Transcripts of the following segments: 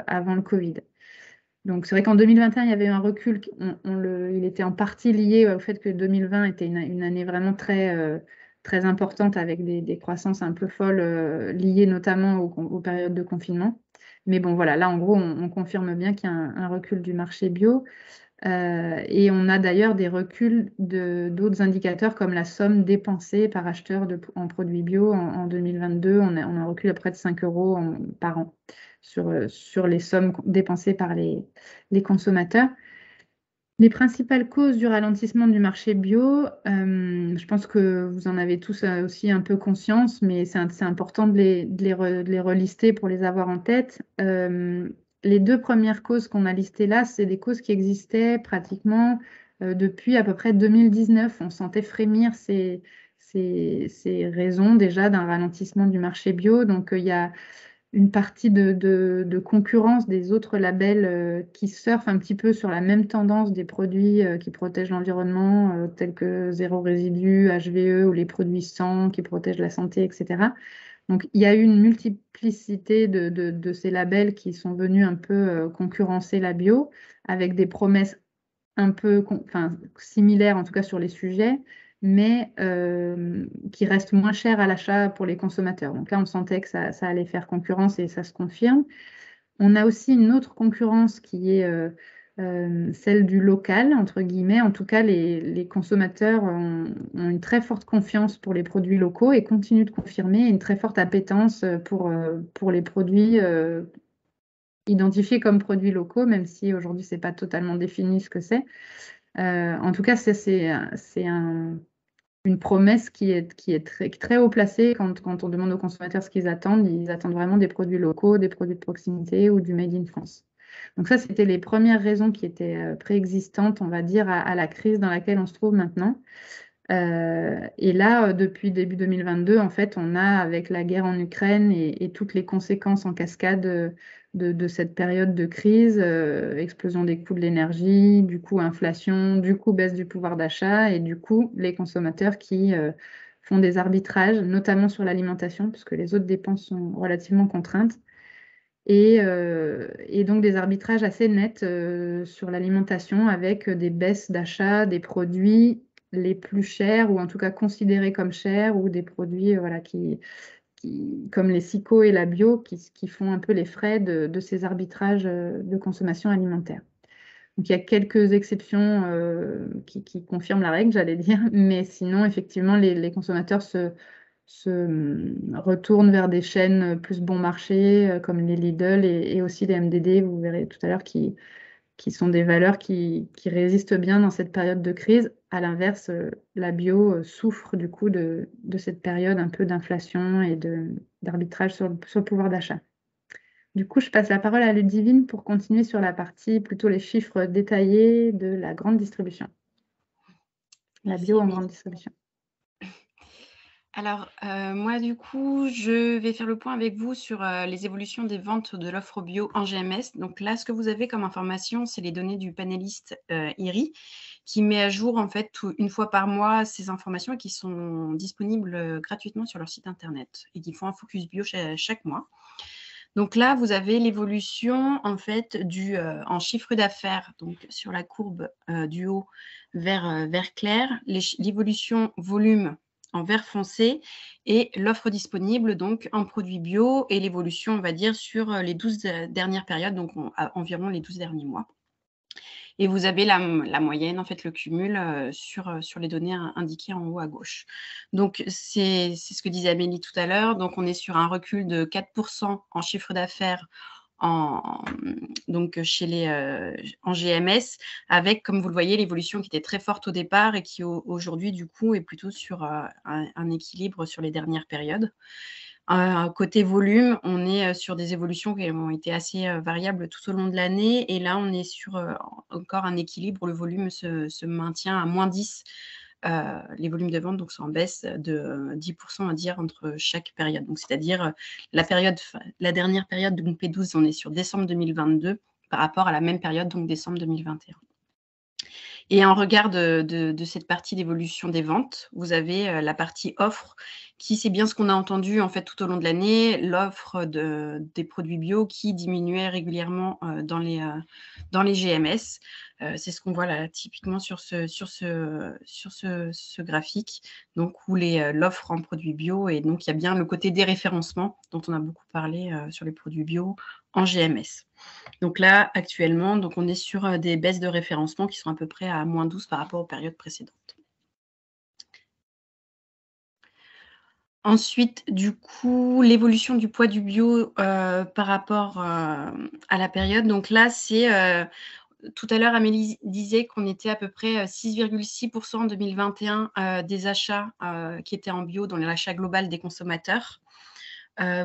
avant le Covid. Donc, c'est vrai qu'en 2021, il y avait eu un recul. Il était en partie lié au fait que 2020 était une année vraiment très importante avec des croissances un peu folles liées notamment aux périodes de confinement. Mais bon, voilà, là, en gros, on confirme bien qu'il y a un recul du marché bio. Et on a d'ailleurs des reculs d'autres indicateurs comme la somme dépensée par acheteur en produits bio. En 2022, on a un recul à près de 5 euros par an sur les sommes dépensées par les consommateurs. Les principales causes du ralentissement du marché bio, je pense que vous en avez tous aussi un peu conscience, mais c'est important de les relister pour les avoir en tête. Les deux premières causes qu'on a listées là, c'est des causes qui existaient pratiquement depuis à peu près 2019. On sentait frémir ces raisons déjà d'un ralentissement du marché bio. Donc, il y a une partie de concurrence des autres labels qui surfent un petit peu sur la même tendance des produits qui protègent l'environnement, tels que zéro résidu, HVE ou les produits sans qui protègent la santé, etc. Donc, il y a eu une multiplicité de ces labels qui sont venus un peu concurrencer la bio avec des promesses un peu similaires, en tout cas sur les sujets, mais qui restent moins chers à l'achat pour les consommateurs. Donc là, on sentait que ça allait faire concurrence et ça se confirme. On a aussi une autre concurrence qui est celle du local, entre guillemets. En tout cas, les consommateurs ont une très forte confiance pour les produits locaux et continuent de confirmer une très forte appétence pour les produits identifiés comme produits locaux, même si aujourd'hui, ce n'est pas totalement défini ce que c'est. En tout cas, une promesse qui est très haut placée quand on demande aux consommateurs ce qu'ils attendent. Ils attendent vraiment des produits locaux, des produits de proximité ou du Made in France. Donc ça, c'était les premières raisons qui étaient préexistantes, on va dire, à la crise dans laquelle on se trouve maintenant. Et là, depuis début 2022, en fait, on a, avec la guerre en Ukraine et toutes les conséquences en cascade de cette période de crise, explosion des coûts de l'énergie, du coup inflation, du coup baisse du pouvoir d'achat et du coup les consommateurs qui font des arbitrages, notamment sur l'alimentation, puisque les autres dépenses sont relativement contraintes. Et donc des arbitrages assez nets sur l'alimentation avec des baisses d'achat des produits les plus chers ou en tout cas considérés comme chers ou des produits voilà, comme les SICO et la bio qui font un peu les frais de ces arbitrages de consommation alimentaire. Donc il y a quelques exceptions qui confirment la règle, j'allais dire, mais sinon effectivement les consommateurs se retournent vers des chaînes plus bon marché, comme les Lidl et aussi les MDD, vous verrez tout à l'heure, qui sont des valeurs qui résistent bien dans cette période de crise. À l'inverse, la bio souffre du coup de cette période un peu d'inflation et d'arbitrage sur le pouvoir d'achat. Du coup, je passe la parole à Ludivine pour continuer sur la partie plutôt les chiffres détaillés de la grande distribution. La Merci, bio en Émilie. grande distribution. Alors, moi, du coup, je vais faire le point avec vous sur les évolutions des ventes de l'offre bio en GMS. Donc là, ce que vous avez comme information, c'est les données du panéliste IRI, qui met à jour, en fait, une fois par mois ces informations qui sont disponibles gratuitement sur leur site internet et qui font un focus bio chaque mois. Donc là, vous avez l'évolution, en fait, en chiffre d'affaires, donc sur la courbe du haut vert clair, l'évolution volume en vert foncé et l'offre disponible donc en produits bio et l'évolution, on va dire, sur les 12 dernières périodes, donc environ les 12 derniers mois. Et vous avez la moyenne, en fait, le cumul sur les données indiquées en haut à gauche. Donc, c'est ce que disait Amélie tout à l'heure. Donc, on est sur un recul de 4% en chiffre d'affaires donc en GMS, avec, comme vous le voyez, l'évolution qui était très forte au départ et qui aujourd'hui, du coup, est plutôt sur un équilibre sur les dernières périodes. Côté volume, on est sur des évolutions qui ont été assez variables tout au long de l'année. Et là, on est sur encore un équilibre où le volume se maintient à -10. Les volumes de vente donc, sont en baisse de 10%, à dire, entre chaque période. Donc, c'est-à-dire la dernière période, donc P12, on est sur décembre 2022 par rapport à la même période, donc décembre 2021. Et en regard de cette partie d'évolution des ventes, vous avez la partie offre qui c'est bien ce qu'on a entendu en fait tout au long de l'année, l'offre des produits bio qui diminuait régulièrement dans les GMS. C'est ce qu'on voit là typiquement sur ce graphique, donc où l'offre en produits bio, et donc il y a bien le côté déréférencement dont on a beaucoup parlé sur les produits bio en GMS. Donc là, actuellement, donc on est sur des baisses de référencement qui sont à peu près à -12 par rapport aux périodes précédentes. Ensuite, du coup, l'évolution du poids du bio par rapport à la période. Donc là, c'est tout à l'heure, Amélie disait qu'on était à peu près 6,6% en 2021 des achats qui étaient en bio dans l'achat global des consommateurs.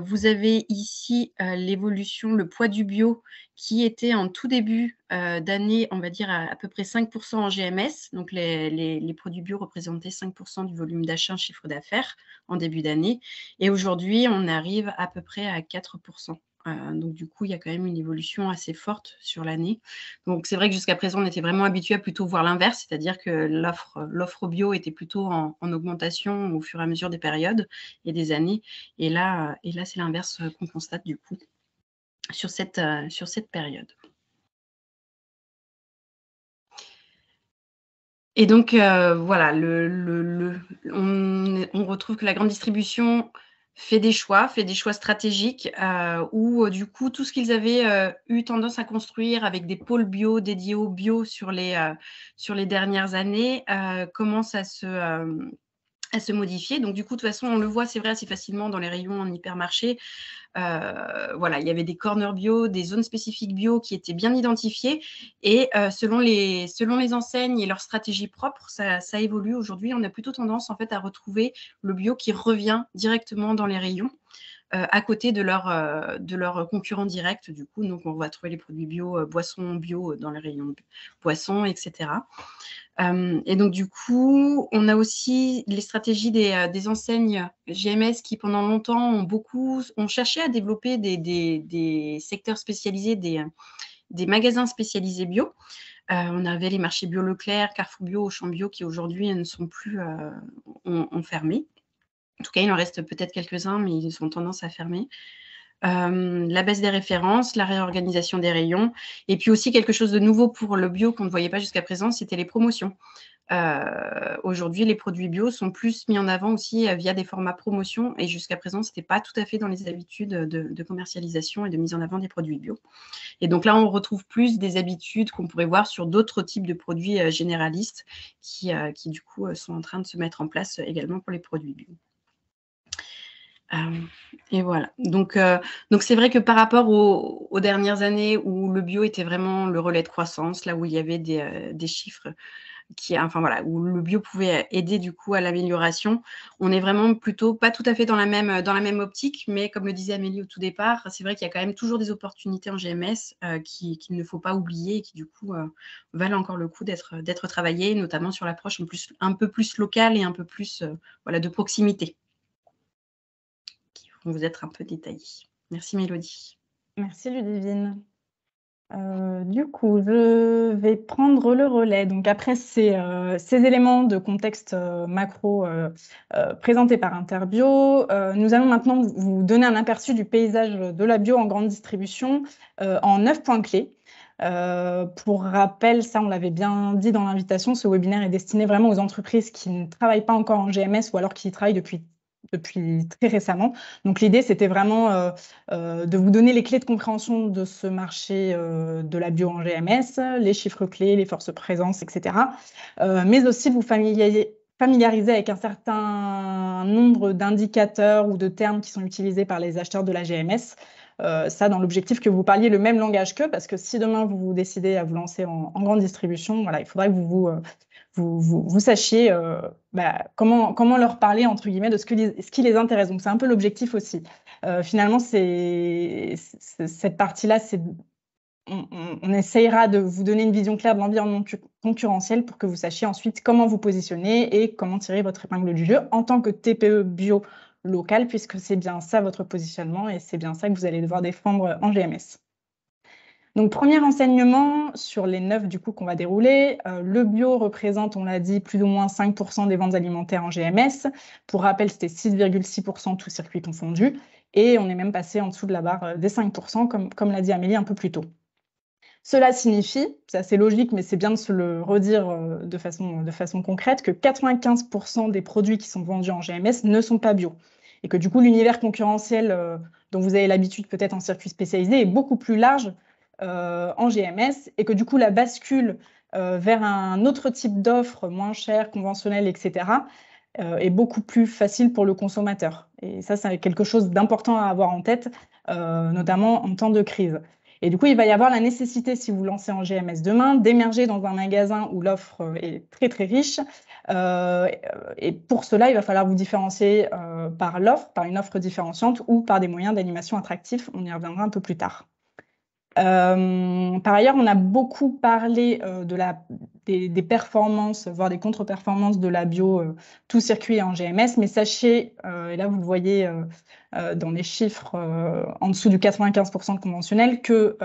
Vous avez ici l'évolution, le poids du bio qui était en tout début d'année, on va dire à peu près 5% en GMS. Donc, les produits bio représentaient 5% du volume d'achat en chiffre d'affaires en début d'année. Et aujourd'hui, on arrive à peu près à 4%. Donc, du coup, il y a quand même une évolution assez forte sur l'année. Donc, c'est vrai que jusqu'à présent, on était vraiment habitué à plutôt voir l'inverse, c'est-à-dire que l'offre bio était plutôt en augmentation au fur et à mesure des périodes et des années. Et là, c'est l'inverse qu'on constate du coup sur cette période. Et donc, voilà, on retrouve que la grande distribution fait des choix stratégiques où du coup, tout ce qu'ils avaient eu tendance à construire avec des pôles bio dédiés au bio sur les dernières années commence à se modifier. Donc, du coup, de toute façon, on le voit, c'est vrai, assez facilement dans les rayons en hypermarché. Voilà, il y avait des corners bio, des zones spécifiques bio qui étaient bien identifiées. Et selon les enseignes et leurs stratégies propres, ça évolue. Aujourd'hui, on a plutôt tendance en fait à retrouver le bio qui revient directement dans les rayons. À côté de leurs concurrents directs, du coup. Donc, on va trouver les produits bio, boissons bio dans les rayons boissons, etc. Et donc, du coup, on a aussi les stratégies des enseignes GMS qui, pendant longtemps, ont cherché à développer des secteurs spécialisés, des magasins spécialisés bio. On avait les marchés bio Leclerc, Carrefour Bio, Auchan Bio qui, aujourd'hui, ne sont plus, ont fermé. En tout cas, il en reste peut-être quelques-uns, mais ils ont tendance à fermer. La baisse des références, la réorganisation des rayons, et puis aussi quelque chose de nouveau pour le bio qu'on ne voyait pas jusqu'à présent, c'était les promotions. Aujourd'hui, les produits bio sont plus mis en avant aussi via des formats promotion, et jusqu'à présent, ce n'était pas tout à fait dans les habitudes de commercialisation et de mise en avant des produits bio. Et donc là, on retrouve plus des habitudes qu'on pourrait voir sur d'autres types de produits généralistes qui du coup, sont en train de se mettre en place également pour les produits bio. Et voilà. Donc c'est vrai que par rapport aux dernières années où le bio était vraiment le relais de croissance, là où il y avait des chiffres où le bio pouvait aider du coup à l'amélioration, on est vraiment plutôt pas tout à fait dans la même optique, mais comme le disait Amélie au tout départ, c'est vrai qu'il y a quand même toujours des opportunités en GMS qu'il ne faut pas oublier et qui du coup valent encore le coup d'être travaillées, notamment sur l'approche un peu plus locale et un peu plus de proximité, vont vous être un peu détaillés. Merci Mélodie. Merci Ludivine. Du coup, je vais prendre le relais. Donc après ces éléments de contexte macro présentés par Interbio, nous allons maintenant vous donner un aperçu du paysage de la bio en grande distribution en 9 points clés. Pour rappel, ça on l'avait bien dit dans l'invitation, ce webinaire est destiné vraiment aux entreprises qui ne travaillent pas encore en GMS ou alors qui y travaillent depuis très récemment. Donc l'idée, c'était vraiment de vous donner les clés de compréhension de ce marché de la bio en GMS, les chiffres clés, les forces présence, etc. Mais aussi de vous familiariser avec un certain nombre d'indicateurs ou de termes qui sont utilisés par les acheteurs de la GMS. Ça, dans l'objectif que vous parliez le même langage qu'eux, parce que si demain vous décidez à vous lancer en grande distribution, voilà, il faudra que vous sachiez comment leur parler, entre guillemets, de ce qui les intéresse. Donc, c'est un peu l'objectif aussi. Finalement, cette partie-là, on essayera de vous donner une vision claire de l'environnement concurrentiel pour que vous sachiez ensuite comment vous positionner et comment tirer votre épingle du jeu en tant que TPE bio local, puisque c'est bien ça votre positionnement et c'est bien ça que vous allez devoir défendre en GMS. Donc, premier enseignement sur les 9 du coup qu'on va dérouler. Le bio représente, on l'a dit, plus ou moins 5% des ventes alimentaires en GMS. Pour rappel, c'était 6,6% tous circuits confondus. Et on est même passé en dessous de la barre des 5%, comme l'a dit Amélie un peu plus tôt. Cela signifie, c'est assez logique, mais c'est bien de se le redire de façon concrète, que 95% des produits qui sont vendus en GMS ne sont pas bio. Et que du coup, l'univers concurrentiel dont vous avez l'habitude peut-être en circuit spécialisé est beaucoup plus large en GMS, et que du coup, la bascule vers un autre type d'offre, moins cher, conventionnelle, etc., est beaucoup plus facile pour le consommateur. Et ça, c'est quelque chose d'important à avoir en tête, notamment en temps de crise. Et du coup, il va y avoir la nécessité, si vous lancez en GMS demain, d'émerger dans un magasin où l'offre est très, très riche. Et pour cela, il va falloir vous différencier par l'offre, par une offre différenciante ou par des moyens d'animation attractifs. On y reviendra un peu plus tard. Par ailleurs, on a beaucoup parlé des performances, voire des contre-performances de la bio, tout circuit en GMS, mais sachez, et là vous le voyez dans les chiffres en dessous du 95% de conventionnel, que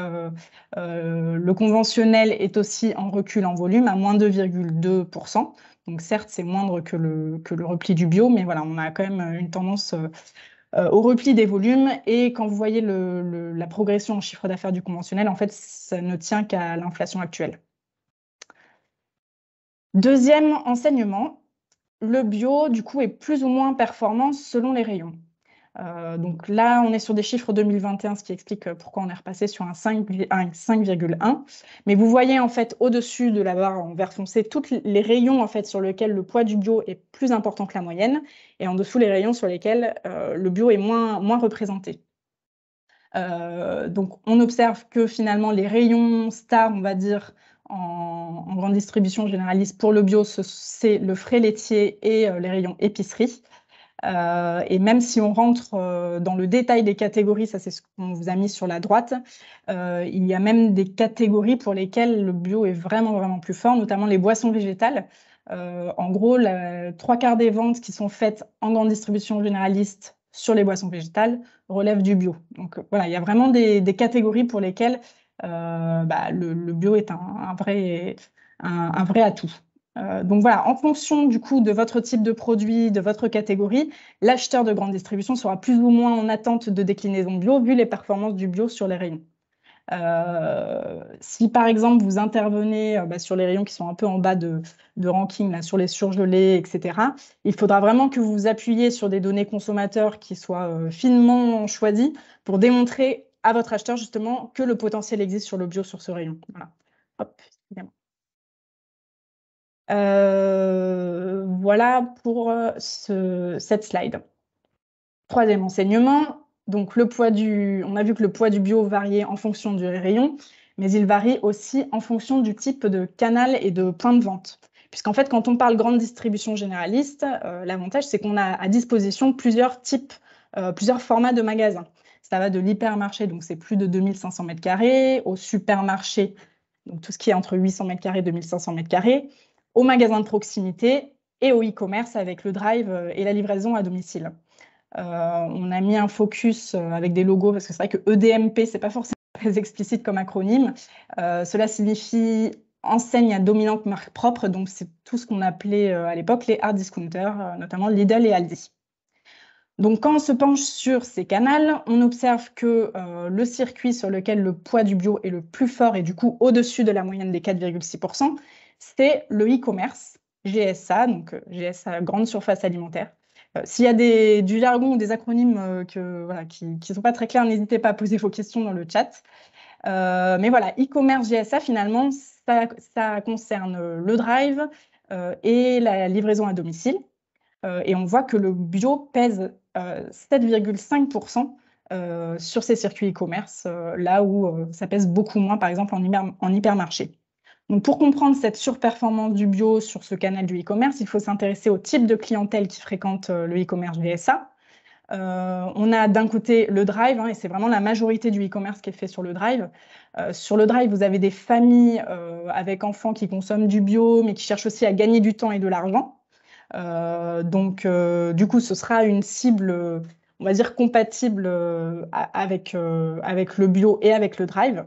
le conventionnel est aussi en recul en volume à moins 2,2%. Donc certes, c'est moindre que le repli du bio, mais voilà, on a quand même une tendance au repli des volumes. Et quand vous voyez la progression en chiffre d'affaires du conventionnel, en fait, ça ne tient qu'à l'inflation actuelle. Deuxième enseignement, le bio, du coup, est plus ou moins performant selon les rayons. Donc là, on est sur des chiffres 2021, ce qui explique pourquoi on est repassé sur un 5,1. Mais vous voyez en fait au-dessus de la barre en vert foncé tous les rayons en fait sur lesquels le poids du bio est plus important que la moyenne, et en dessous les rayons sur lesquels le bio est moins représenté. Donc on observe que finalement les rayons stars, on va dire, en grande distribution généraliste pour le bio, c'est le frais laitier et les rayons épicerie. Et même si on rentre dans le détail des catégories, ça c'est ce qu'on vous a mis sur la droite, il y a même des catégories pour lesquelles le bio est vraiment, vraiment plus fort, notamment les boissons végétales. En gros, 3/4 des ventes qui sont faites en grande distribution généraliste sur les boissons végétales relèvent du bio. Donc voilà, il y a vraiment des catégories pour lesquelles le bio est un vrai atout. Donc voilà, en fonction du coup de votre type de produit, de votre catégorie, l'acheteur de grande distribution sera plus ou moins en attente de déclinaison bio vu les performances du bio sur les rayons. Si par exemple vous intervenez sur les rayons qui sont un peu en bas de ranking, là, sur les surgelés, etc., il faudra vraiment que vous vous appuyiez sur des données consommateurs qui soient finement choisies pour démontrer à votre acheteur justement que le potentiel existe sur le bio sur ce rayon. Voilà. Hop, excusez-moi. Voilà pour cette slide. Troisième enseignement, donc on a vu que le poids du bio variait en fonction du rayon, mais il varie aussi en fonction du type de canal et de point de vente. Puisqu'en fait, quand on parle grande distribution généraliste, l'avantage, c'est qu'on a à disposition plusieurs formats de magasins. Ça va de l'hypermarché, donc c'est plus de 2500 m², au supermarché, donc tout ce qui est entre 800 m² et 2500 m², au magasin de proximité et au e-commerce avec le drive et la livraison à domicile. On a mis un focus avec des logos parce que c'est vrai que EDMP, c'est pas forcément très explicite comme acronyme. Cela signifie enseigne à dominante marque propre, donc c'est tout ce qu'on appelait à l'époque les hard discounters, notamment Lidl et Aldi. Donc quand on se penche sur ces canaux, on observe que le circuit sur lequel le poids du bio est le plus fort et du coup au-dessus de la moyenne des 4,6%, c'est le e-commerce, GSA, donc GSA, grande surface alimentaire. S'il y a du jargon ou des acronymes qui ne sont pas très clairs, n'hésitez pas à poser vos questions dans le chat. Mais voilà, e-commerce GSA, finalement, ça concerne le drive et la livraison à domicile. Et on voit que le bio pèse 7,5% sur ces circuits e-commerce, là où ça pèse beaucoup moins, par exemple, en hypermarché. Donc, pour comprendre cette surperformance du bio sur ce canal du e-commerce, il faut s'intéresser au type de clientèle qui fréquente le e-commerce GSA. On a d'un côté le drive, et c'est vraiment la majorité du e-commerce qui est fait sur le drive. Sur le drive, vous avez des familles avec enfants qui consomment du bio, mais qui cherchent aussi à gagner du temps et de l'argent. Donc, du coup, ce sera une cible, on va dire, compatible avec le bio et avec le drive.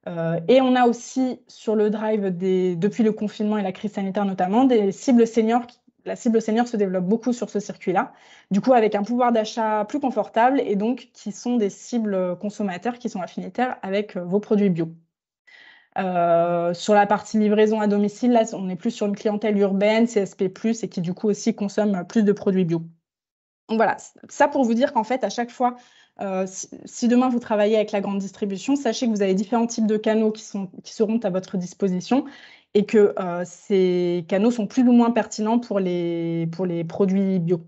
Et on a aussi sur le drive, depuis le confinement et la crise sanitaire notamment, des cibles seniors. La cible senior se développe beaucoup sur ce circuit-là, du coup avec un pouvoir d'achat plus confortable et donc qui sont des cibles consommateurs qui sont affinitaires avec vos produits bio. Sur la partie livraison à domicile, là, on est plus sur une clientèle urbaine, CSP+, et qui du coup aussi consomme plus de produits bio. Donc voilà, ça pour vous dire qu'en fait, à chaque fois, si demain vous travaillez avec la grande distribution, sachez que vous avez différents types de canaux qui seront à votre disposition et que ces canaux sont plus ou moins pertinents pour les produits bio.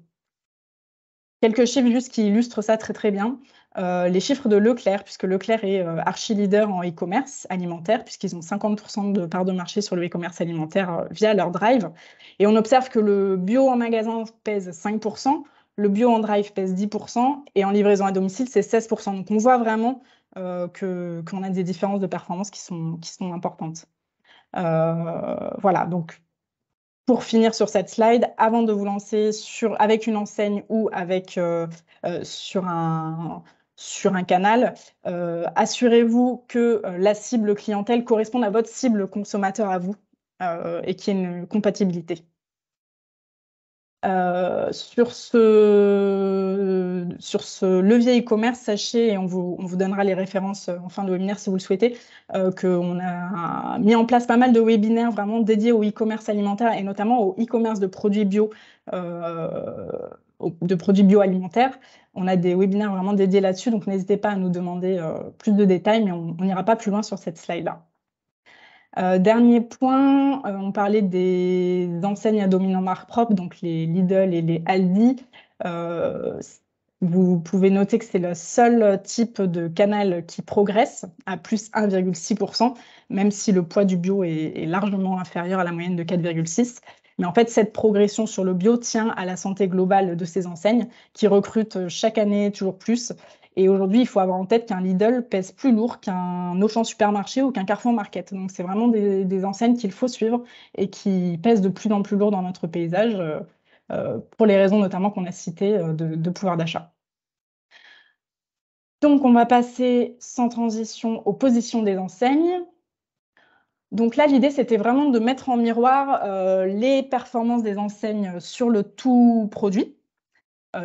Quelques chiffres juste qui illustrent ça très très bien. Les chiffres de Leclerc, puisque Leclerc est archi-leader en e-commerce alimentaire, puisqu'ils ont 50% de part de marché sur le e-commerce alimentaire via leur drive. Et on observe que le bio en magasin pèse 5%, le bio en drive pèse 10%, et en livraison à domicile, c'est 16%. Donc on voit vraiment qu'on a des différences de performance qui sont importantes. Voilà, donc pour finir sur cette slide, avant de vous lancer avec une enseigne ou sur un canal, assurez-vous que la cible clientèle corresponde à votre cible consommateur à vous et qu'il y ait une compatibilité. Sur ce levier e-commerce, sachez, et on vous donnera les références en fin de webinaire si vous le souhaitez, qu'on a mis en place pas mal de webinaires vraiment dédiés au e-commerce alimentaire et notamment au e-commerce de produits bio, alimentaires. On a des webinaires vraiment dédiés là-dessus, donc n'hésitez pas à nous demander plus de détails, mais on n'ira pas plus loin sur cette slide-là. Dernier point, on parlait des enseignes à dominant marque propre, donc les Lidl et les Aldi. Vous pouvez noter que c'est le seul type de canal qui progresse à plus 1,6%, même si le poids du bio est largement inférieur à la moyenne de 4,6%. Mais en fait, cette progression sur le bio tient à la santé globale de ces enseignes qui recrutent chaque année toujours plus. Et aujourd'hui, il faut avoir en tête qu'un Lidl pèse plus lourd qu'un Auchan Supermarché ou qu'un Carrefour Market. Donc, c'est vraiment des enseignes qu'il faut suivre et qui pèsent de plus en plus lourd dans notre paysage, pour les raisons notamment qu'on a citées de pouvoir d'achat. Donc, on va passer sans transition aux positions des enseignes. Donc là, l'idée, c'était vraiment de mettre en miroir les performances des enseignes sur le tout produit,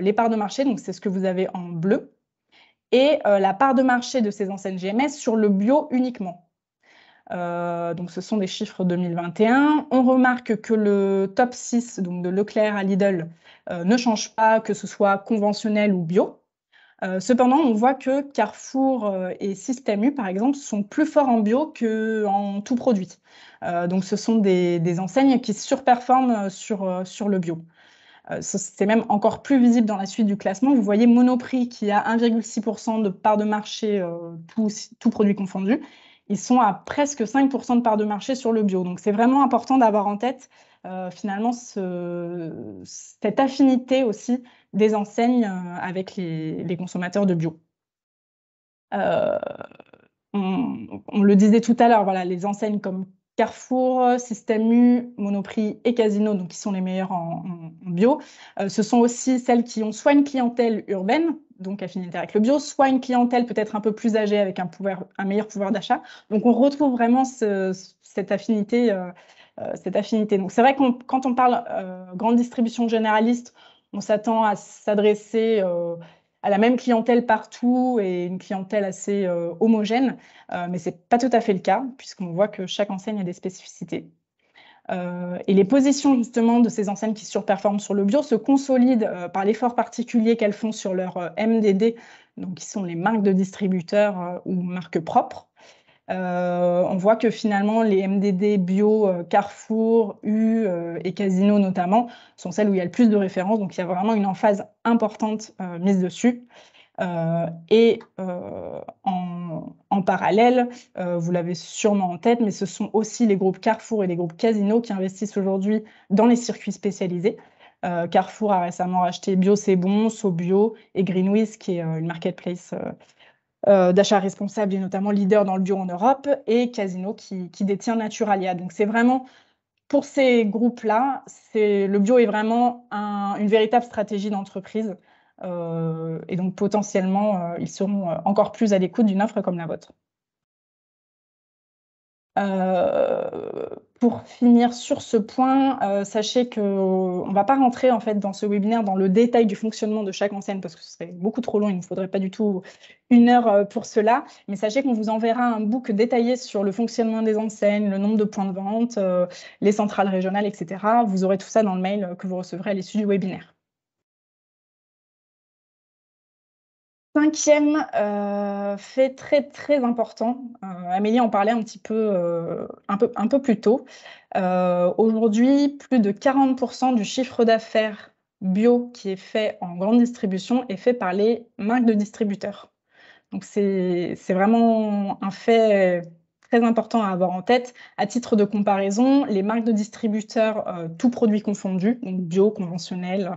les parts de marché, donc c'est ce que vous avez en bleu, et la part de marché de ces enseignes GMS sur le bio uniquement. Donc ce sont des chiffres 2021. On remarque que le top 6, donc de Leclerc à Lidl, ne change pas, que ce soit conventionnel ou bio. Cependant, on voit que Carrefour et Système U, par exemple, sont plus forts en bio qu'en tout produit. Donc ce sont des enseignes qui surperforment sur le bio. C'est même encore plus visible dans la suite du classement. Vous voyez Monoprix qui a 1,6% de part de marché, tout produit confondu. Ils sont à presque 5% de part de marché sur le bio. Donc c'est vraiment important d'avoir en tête finalement cette affinité aussi des enseignes avec les consommateurs de bio. On le disait tout à l'heure, voilà, les enseignes comme Carrefour, Système U, Monoprix et Casino, donc qui sont les meilleurs en bio, ce sont aussi celles qui ont soit une clientèle urbaine, donc affinité avec le bio, soit une clientèle peut-être un peu plus âgée avec un meilleur pouvoir d'achat. Donc on retrouve vraiment cette affinité. Donc c'est vrai que quand on parle grande distribution généraliste, on s'attend à s'adresser à la même clientèle partout et une clientèle assez homogène, mais ce n'est pas tout à fait le cas, puisqu'on voit que chaque enseigne a des spécificités. Et les positions justement de ces enseignes qui surperforment sur le bio se consolident par l'effort particulier qu'elles font sur leur MDD, donc qui sont les marques de distributeurs ou marques propres. On voit que finalement les MDD bio, Carrefour, U et Casino notamment, sont celles où il y a le plus de références, donc il y a vraiment une emphase importante mise dessus. Et en parallèle, vous l'avez sûrement en tête, mais ce sont aussi les groupes Carrefour et les groupes Casino qui investissent aujourd'hui dans les circuits spécialisés. Carrefour a récemment racheté Bio C'est Bon, SoBio et Greenwiz, qui est une marketplace d'achat responsable et notamment leader dans le bio en Europe, et Casino qui détient Naturalia. Donc c'est vraiment, pour ces groupes-là, le bio est vraiment une véritable stratégie d'entreprise. Et donc potentiellement, ils seront encore plus à l'écoute d'une offre comme la vôtre. Pour finir sur ce point, sachez qu'on ne va pas rentrer en fait dans ce webinaire dans le détail du fonctionnement de chaque enseigne parce que ce serait beaucoup trop long, il ne faudrait pas du tout 1 heure pour cela. Mais sachez qu'on vous enverra un book détaillé sur le fonctionnement des enseignes, le nombre de points de vente, les centrales régionales, etc. Vous aurez tout ça dans le mail que vous recevrez à l'issue du webinaire. 5e fait très très important, Amélie en parlait un petit peu, un peu plus tôt. Aujourd'hui, plus de 40% du chiffre d'affaires bio qui est fait en grande distribution est fait par les marques de distributeurs. Donc c'est vraiment un fait très important à avoir en tête. À titre de comparaison, les marques de distributeurs, tous produits confondus, donc bio, conventionnel,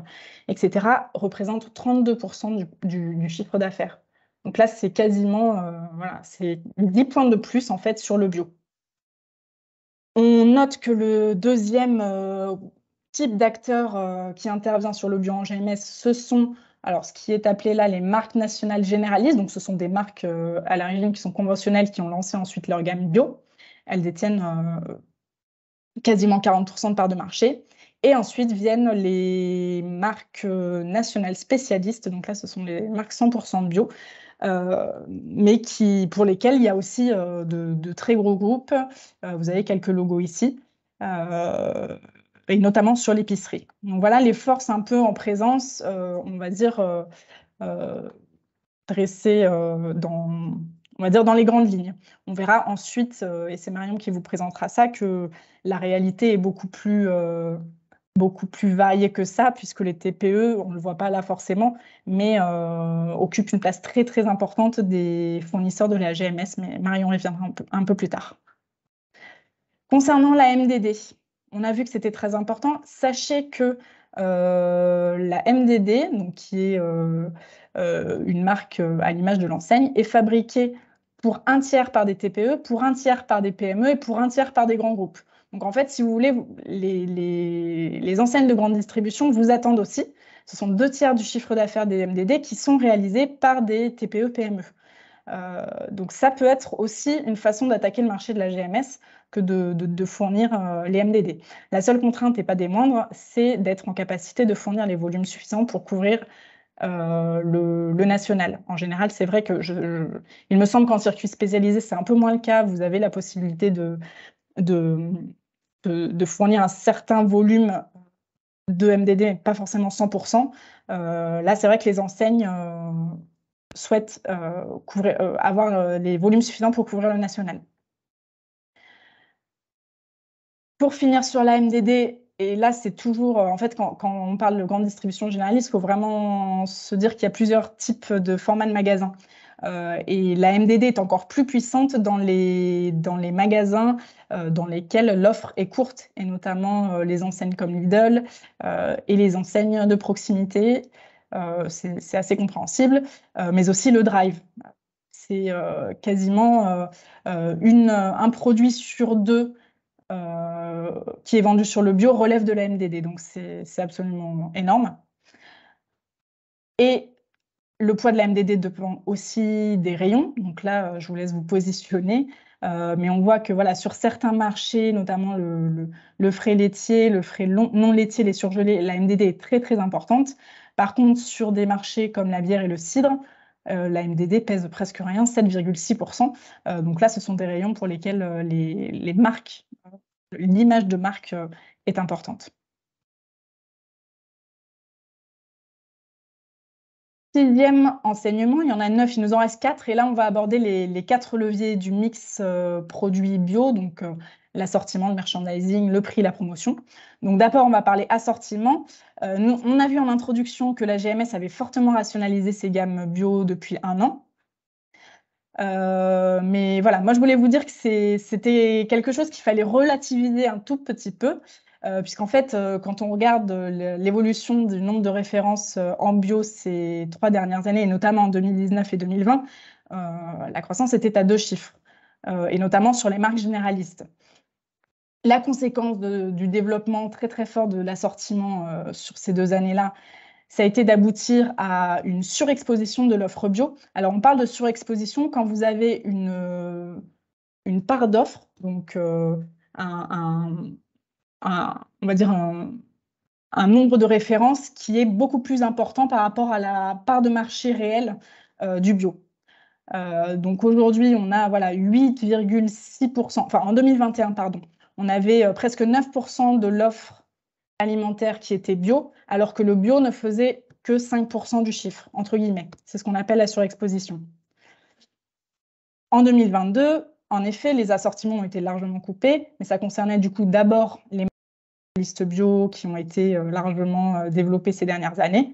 etc., représentent 32% du chiffre d'affaires. Donc là, c'est quasiment, voilà, c'est 10 points de plus en fait sur le bio. On note que le deuxième type d'acteur qui intervient sur le bio en GMS, ce sont alors ce qui est appelé là les marques nationales généralistes. Donc ce sont des marques à l'origine qui sont conventionnelles, qui ont lancé ensuite leur gamme bio. Elles détiennent quasiment 40% de part de marché. Et ensuite viennent les marques nationales spécialistes. Donc là, ce sont les marques 100% bio. Mais pour lesquels il y a aussi de très gros groupes. Vous avez quelques logos ici, et notamment sur l'épicerie. Donc voilà les forces un peu en présence, on va dire, dressées on va dire dans les grandes lignes. On verra ensuite, et c'est Marion qui vous présentera ça, que la réalité est beaucoup plus variée que ça, puisque les TPE, on ne le voit pas là forcément, mais occupent une place très très importante des fournisseurs de la GMS, mais Marion reviendra un peu plus tard. Concernant la MDD, on a vu que c'était très important. Sachez que la MDD, donc, qui est une marque à l'image de l'enseigne, est fabriquée pour 1/3 par des TPE, pour 1/3 par des PME et pour 1/3 par des grands groupes. Donc en fait, si vous voulez, les enseignes de grande distribution vous attendent aussi. Ce sont 2/3 du chiffre d'affaires des MDD qui sont réalisés par des TPE-PME. Donc ça peut être aussi une façon d'attaquer le marché de la GMS que de fournir les MDD. La seule contrainte, et pas des moindres, c'est d'être en capacité de fournir les volumes suffisants pour couvrir le national. En général, c'est vrai que il me semble qu'en circuit spécialisé, c'est un peu moins le cas. Vous avez la possibilité de fournir un certain volume de MDD, mais pas forcément 100%. Là, c'est vrai que les enseignes souhaitent avoir les volumes suffisants pour couvrir le national. Pour finir sur la MDD, et là, c'est toujours, en fait, quand on parle de grande distribution généraliste, il faut vraiment se dire qu'il y a plusieurs types de formats de magasins. Et la MDD est encore plus puissante dans les magasins dans lesquels l'offre est courte, et notamment les enseignes comme Lidl et les enseignes de proximité. C'est assez compréhensible, mais aussi le drive. C'est quasiment un produit sur 2 qui est vendu sur le bio relève de la MDD, donc c'est absolument énorme. Et le poids de la MDD dépend aussi des rayons, donc là, je vous laisse vous positionner, mais on voit que voilà, sur certains marchés, notamment le frais laitier, le frais non laitier, les surgelés, la MDD est très très importante. Par contre, sur des marchés comme la bière et le cidre, la MDD pèse presque rien, 7,6%. Donc là, ce sont des rayons pour lesquels les marques, l'image de marque est importante. 6e enseignement, il y en a 9, il nous en reste 4, et là on va aborder les 4 leviers du mix produits bio, donc l'assortiment, le merchandising, le prix, la promotion. Donc d'abord on va parler assortiment. On a vu en introduction que la GMS avait fortement rationalisé ses gammes bio depuis 1 an. Mais voilà, moi je voulais vous dire que c'était quelque chose qu'il fallait relativiser un tout petit peu, puisqu'en fait, quand on regarde l'évolution du nombre de références en bio ces 3 dernières années, et notamment en 2019 et 2020, la croissance était à 2 chiffres, et notamment sur les marques généralistes. La conséquence du développement très très fort de l'assortiment sur ces 2 années-là, ça a été d'aboutir à une surexposition de l'offre bio. Alors, on parle de surexposition quand vous avez une une part d'offre, donc on va dire un nombre de références qui est beaucoup plus important par rapport à la part de marché réelle du bio. Donc aujourd'hui, on a voilà, 8,6%, enfin en 2021, pardon, on avait presque 9% de l'offre alimentaire qui était bio, alors que le bio ne faisait que 5% du chiffre, entre guillemets. C'est ce qu'on appelle la surexposition. En 2022, en effet, les assortiments ont été largement coupés, mais ça concernait du coup d'abord les listes bio qui ont été largement développées ces dernières années.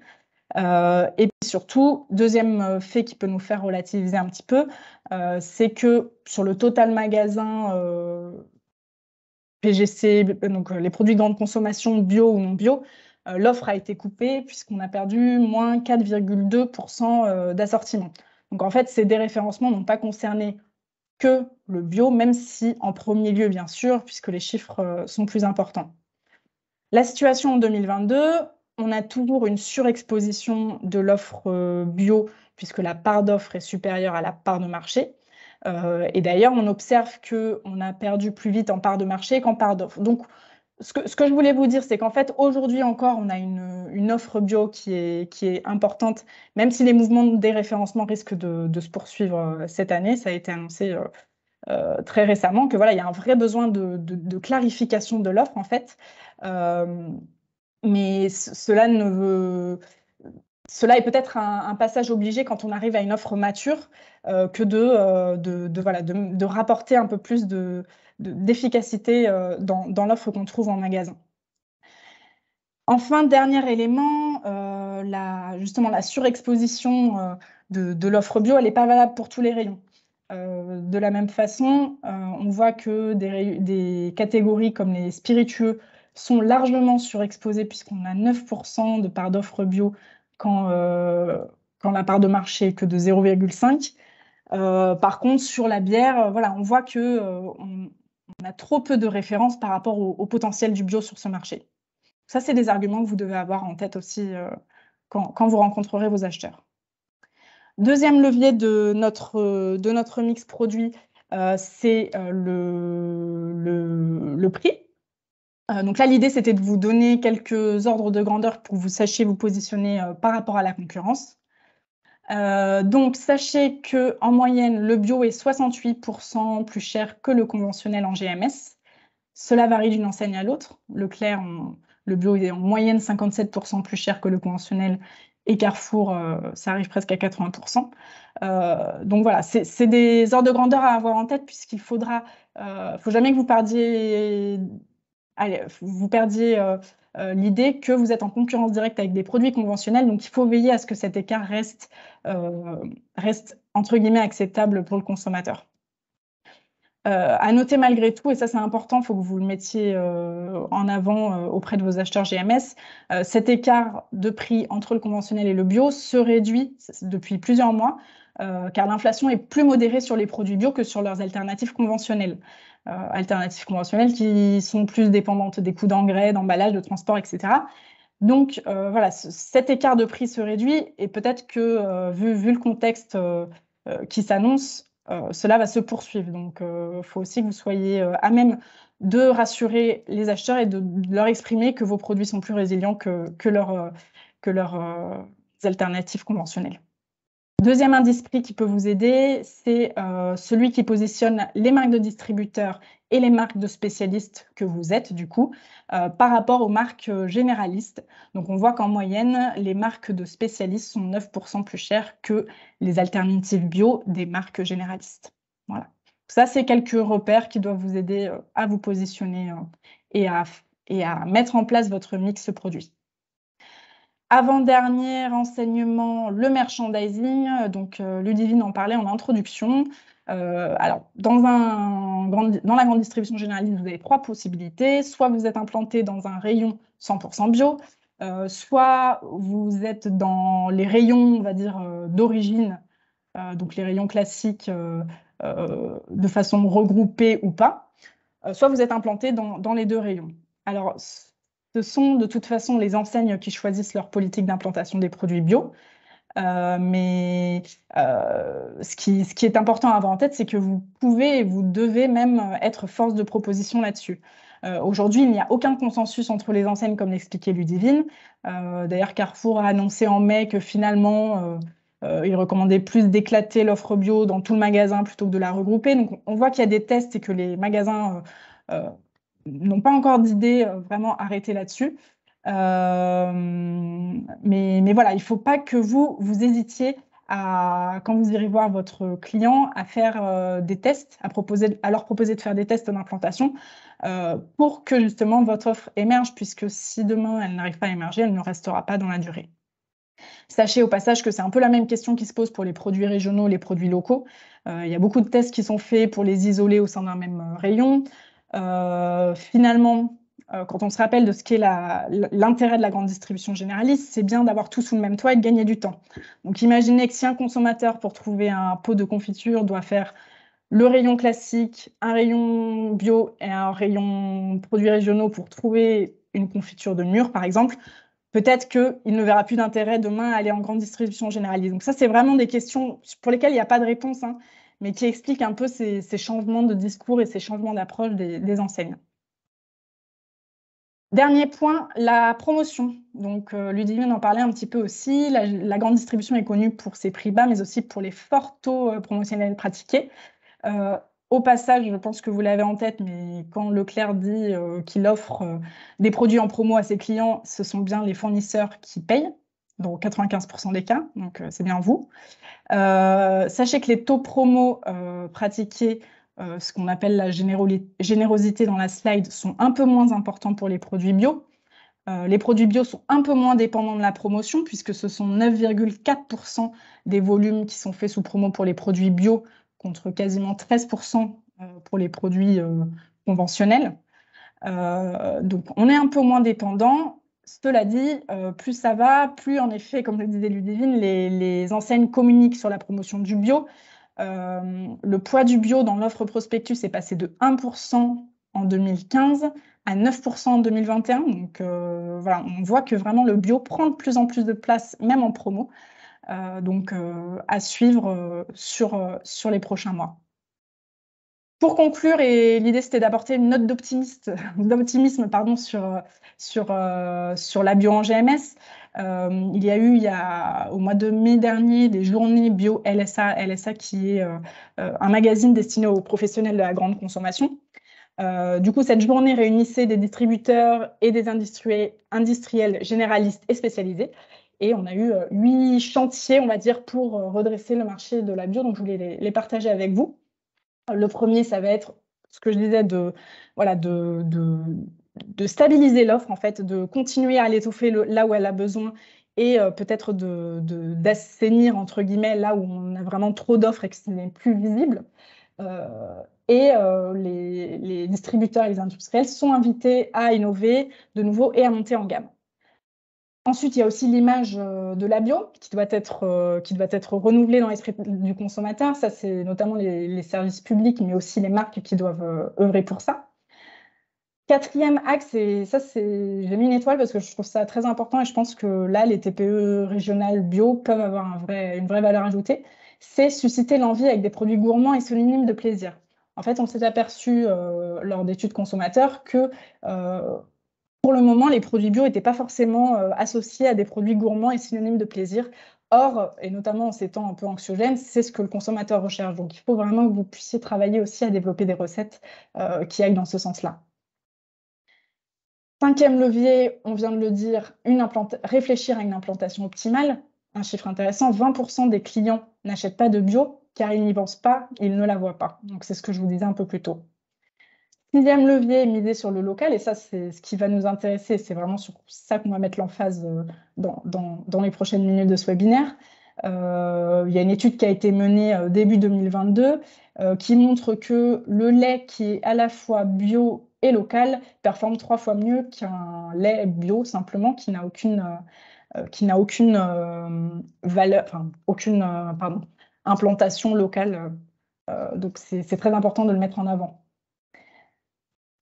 Et puis surtout, deuxième fait qui peut nous faire relativiser un petit peu, c'est que sur le total magasin PGC, donc les produits de grande consommation bio ou non bio, l'offre a été coupée puisqu'on a perdu moins 4,2% d'assortiment. Donc en fait, ces déréférencements n'ont pas concerné que le bio, même si en premier lieu, bien sûr, puisque les chiffres sont plus importants. La situation en 2022, on a toujours une surexposition de l'offre bio, puisque la part d'offre est supérieure à la part de marché. Et d'ailleurs, on observe qu'on a perdu plus vite en part de marché qu'en part d'offre. Donc, ce que je voulais vous dire, c'est qu'en fait, aujourd'hui encore, on a une offre bio qui est importante, même si les mouvements de déréférencement risquent de se poursuivre cette année. Ça a été annoncé très récemment que voilà, il y a un vrai besoin de clarification de l'offre, en fait. Mais cela est peut-être un passage obligé quand on arrive à une offre mature que de rapporter un peu plus d'efficacité dans l'offre qu'on trouve en magasin. Enfin, dernier élément, justement la surexposition de l'offre bio, elle n'est pas valable pour tous les rayons. De la même façon, on voit que des catégories comme les spiritueux sont largement surexposées puisqu'on a 9% de part d'offre bio quand la part de marché est que de 0,5. Par contre, sur la bière, voilà, on voit qu'on a trop peu de références par rapport au potentiel du bio sur ce marché. Ça, c'est des arguments que vous devez avoir en tête aussi quand vous rencontrerez vos acheteurs. Deuxième levier de notre mix produit, c'est le prix. Donc là, l'idée, c'était de vous donner quelques ordres de grandeur pour que vous sachiez vous positionner par rapport à la concurrence. Donc, sachez qu'en moyenne, le bio est 68% plus cher que le conventionnel en GMS. Cela varie d'une enseigne à l'autre. Leclerc, le bio est en moyenne 57% plus cher que le conventionnel, et Carrefour, ça arrive presque à 80%. Donc voilà, c'est des ordres de grandeur à avoir en tête puisqu'il faut jamais que vous perdiez l'idée que vous êtes en concurrence directe avec des produits conventionnels. Donc il faut veiller à ce que cet écart reste entre guillemets acceptable pour le consommateur. À noter malgré tout, et ça c'est important, il faut que vous le mettiez en avant auprès de vos acheteurs GMS, cet écart de prix entre le conventionnel et le bio se réduit depuis plusieurs mois, car l'inflation est plus modérée sur les produits bio que sur leurs alternatives conventionnelles. Alternatives conventionnelles qui sont plus dépendantes des coûts d'engrais, d'emballage, de transport, etc. Donc voilà, cet écart de prix se réduit et peut-être que vu le contexte qui s'annonce, cela va se poursuivre. Donc, il faut aussi que vous soyez à même de rassurer les acheteurs et de leur exprimer que vos produits sont plus résilients que leurs alternatives conventionnelles. Deuxième indice prix qui peut vous aider, c'est celui qui positionne les marques de distributeurs et les marques de spécialistes que vous êtes, du coup, par rapport aux marques généralistes. Donc, on voit qu'en moyenne, les marques de spécialistes sont 9% plus chères que les alternatives bio des marques généralistes. Voilà. Ça, c'est quelques repères qui doivent vous aider à vous positionner et à mettre en place votre mix produit. Avant-dernier renseignement, le merchandising. Donc, Ludivine en parlait en introduction. Alors, dans la grande distribution généraliste, vous avez 3 possibilités. Soit vous êtes implanté dans un rayon 100% bio, soit vous êtes dans les rayons, on va dire, d'origine, donc les rayons classiques de façon regroupée ou pas, soit vous êtes implanté dans les 2 rayons. Alors, ce sont de toute façon les enseignes qui choisissent leur politique d'implantation des produits bio. Mais ce qui est important à avoir en tête, c'est que vous pouvez et vous devez même être force de proposition là-dessus. Aujourd'hui, il n'y a aucun consensus entre les enseignes, comme l'expliquait Ludivine. D'ailleurs, Carrefour a annoncé en mai que finalement, il recommandait plus d'éclater l'offre bio dans tout le magasin plutôt que de la regrouper. Donc, on voit qu'il y a des tests et que les magasins n'ont pas encore d'idée vraiment arrêtée là-dessus. Mais voilà, il ne faut pas que vous hésitiez quand vous irez voir votre client, à faire des tests, à leur proposer de faire des tests d'implantation pour que justement votre offre émerge, puisque si demain elle n'arrive pas à émerger, elle ne restera pas dans la durée. Sachez au passage que c'est un peu la même question qui se pose pour les produits régionaux, les produits locaux. Il y a beaucoup de tests qui sont faits pour les isoler au sein d'un même rayon. Finalement, quand on se rappelle de ce qu'est l'intérêt de la grande distribution généraliste, c'est bien d'avoir tout sous le même toit et de gagner du temps. Donc imaginez que si un consommateur, pour trouver un pot de confiture, doit faire le rayon classique, un rayon bio et un rayon produits régionaux pour trouver une confiture de mûre, par exemple, peut-être qu'il ne verra plus d'intérêt demain à aller en grande distribution généralisée. Donc ça, c'est vraiment des questions pour lesquelles il n'y a pas de réponse, hein, mais qui expliquent un peu ces changements de discours et ces changements d'approche des enseignes. Dernier point, la promotion. Donc, Ludivine en parlait un petit peu aussi. La grande distribution est connue pour ses prix bas, mais aussi pour les forts taux promotionnels pratiqués. Au passage, je pense que vous l'avez en tête, mais quand Leclerc dit qu'il offre des produits en promo à ses clients, ce sont bien les fournisseurs qui payent, dans 95% des cas, donc c'est bien vous. Sachez que les taux promo pratiqués, ce qu'on appelle la générosité dans la slide, sont un peu moins importants pour les produits bio. Les produits bio sont un peu moins dépendants de la promotion, puisque ce sont 9,4% des volumes qui sont faits sous promo pour les produits bio, contre quasiment 13% pour les produits conventionnels. Donc, on est un peu moins dépendant. Cela dit, plus ça va, plus en effet, comme le disait Ludivine, les enseignes communiquent sur la promotion du bio. Le poids du bio dans l'offre prospectus est passé de 1% en 2015 à 9% en 2021. Donc voilà, on voit que vraiment le bio prend de plus en plus de place, même en promo. Donc à suivre sur les prochains mois. Pour conclure, et l'idée c'était d'apporter une note d'optimisme sur la bio en GMS. Il y a eu au mois de mai dernier des journées bio LSA qui est un magazine destiné aux professionnels de la grande consommation. Du coup, cette journée réunissait des distributeurs et des industriels généralistes et spécialisés. Et on a eu 8 chantiers, on va dire, pour redresser le marché de la bio. Donc, je voulais les partager avec vous. Le premier, ça va être ce que je disais de stabiliser l'offre, en fait, de continuer à l'étoffer là où elle a besoin et peut-être d'assainir, entre guillemets, là où on a vraiment trop d'offres et que ce n'est plus visible. Les distributeurs et les industriels sont invités à innover de nouveau et à monter en gamme. Ensuite, il y a aussi l'image de la bio qui doit être renouvelée dans l'esprit du consommateur. Ça, c'est notamment les services publics, mais aussi les marques qui doivent œuvrer pour ça. Quatrième axe, et ça, j'ai mis une étoile parce que je trouve ça très important et je pense que là, les TPE régionales bio peuvent avoir une vraie valeur ajoutée, c'est susciter l'envie avec des produits gourmands et synonymes de plaisir. En fait, on s'est aperçu lors d'études consommateurs que pour le moment, les produits bio n'étaient pas forcément associés à des produits gourmands et synonymes de plaisir. Or, et notamment en ces temps un peu anxiogènes, c'est ce que le consommateur recherche. Donc, il faut vraiment que vous puissiez travailler aussi à développer des recettes qui aillent dans ce sens-là. Cinquième levier, on vient de le dire, réfléchir à une implantation optimale. Un chiffre intéressant, 20% des clients n'achètent pas de bio car ils n'y pensent pas, ils ne la voient pas. Donc, c'est ce que je vous disais un peu plus tôt. Sixième levier, miser sur le local, et ça, c'est ce qui va nous intéresser. C'est vraiment sur ça qu'on va mettre l'emphase dans les prochaines minutes de ce webinaire. Il y a une étude qui a été menée début 2022 qui montre que le lait qui est à la fois bio et local performe 3 fois mieux qu'un lait bio, simplement, qui n'a aucune valeur, enfin, aucune implantation locale. Donc, c'est très important de le mettre en avant.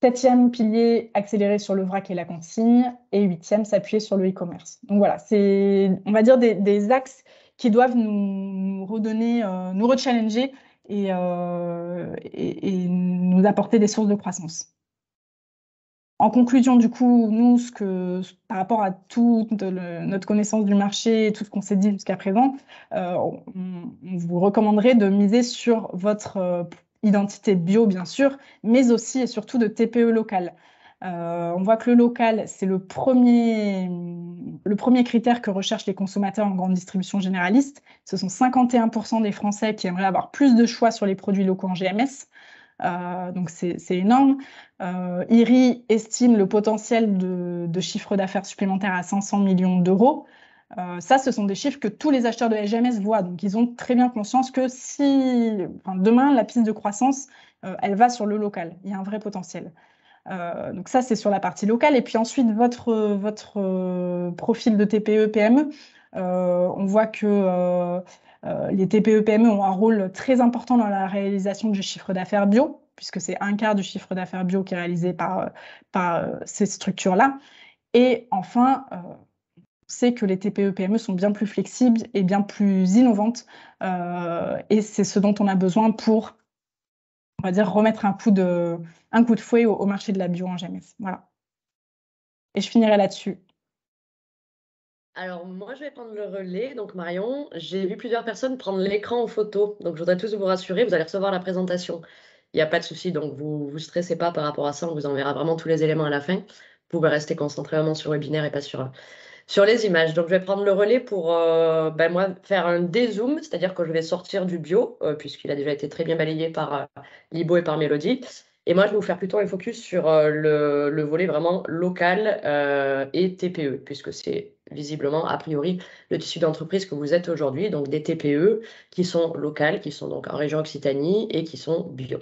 Septième pilier, accélérer sur le vrac et la consigne. Et huitième, s'appuyer sur le e-commerce. Donc voilà, c'est, on va dire, des axes qui doivent nous redonner, nous rechallenger et nous apporter des sources de croissance. En conclusion, du coup, nous, par rapport à toute notre connaissance du marché et tout ce qu'on s'est dit jusqu'à présent, on vous recommanderait de miser sur votre identité bio, bien sûr, mais aussi et surtout de TPE locales. On voit que le local, c'est le premier critère que recherchent les consommateurs en grande distribution généraliste. Ce sont 51% des Français qui aimeraient avoir plus de choix sur les produits locaux en GMS. Donc c'est énorme. IRI estime le potentiel de chiffre d'affaires supplémentaire à 500 millions d'euros. Ça, ce sont des chiffres que tous les acheteurs de GMS voient. Donc, ils ont très bien conscience que demain, la piste de croissance, elle va sur le local. Il y a un vrai potentiel. Donc ça, c'est sur la partie locale. Et puis ensuite, votre profil de TPE-PME, on voit que les TPE-PME ont un rôle très important dans la réalisation du chiffre d'affaires bio, puisque c'est 1/4 du chiffre d'affaires bio qui est réalisé par ces structures-là. Et enfin, on sait que les TPE-PME sont bien plus flexibles et bien plus innovantes. Et c'est ce dont on a besoin pour, on va dire, remettre un coup de fouet au marché de la bio en GMS. Voilà. Et je finirai là-dessus. Alors, moi, je vais prendre le relais. Donc, Marion, j'ai vu plusieurs personnes prendre l'écran en photo. Donc, je voudrais tous vous rassurer, vous allez recevoir la présentation. Il n'y a pas de souci, donc vous stressez pas par rapport à ça. On vous enverra vraiment tous les éléments à la fin. Vous pouvez rester concentré vraiment sur le webinaire et pas sur les images. Donc, je vais prendre le relais pour moi faire un dézoom, c'est-à-dire que je vais sortir du bio, puisqu'il a déjà été très bien balayé par Libo et par Mélodie. Et moi, je vais vous faire plutôt un focus sur le volet vraiment local et TPE, puisque c'est visiblement, a priori, le tissu d'entreprise que vous êtes aujourd'hui, donc des TPE qui sont locales, qui sont donc en région Occitanie et qui sont bio.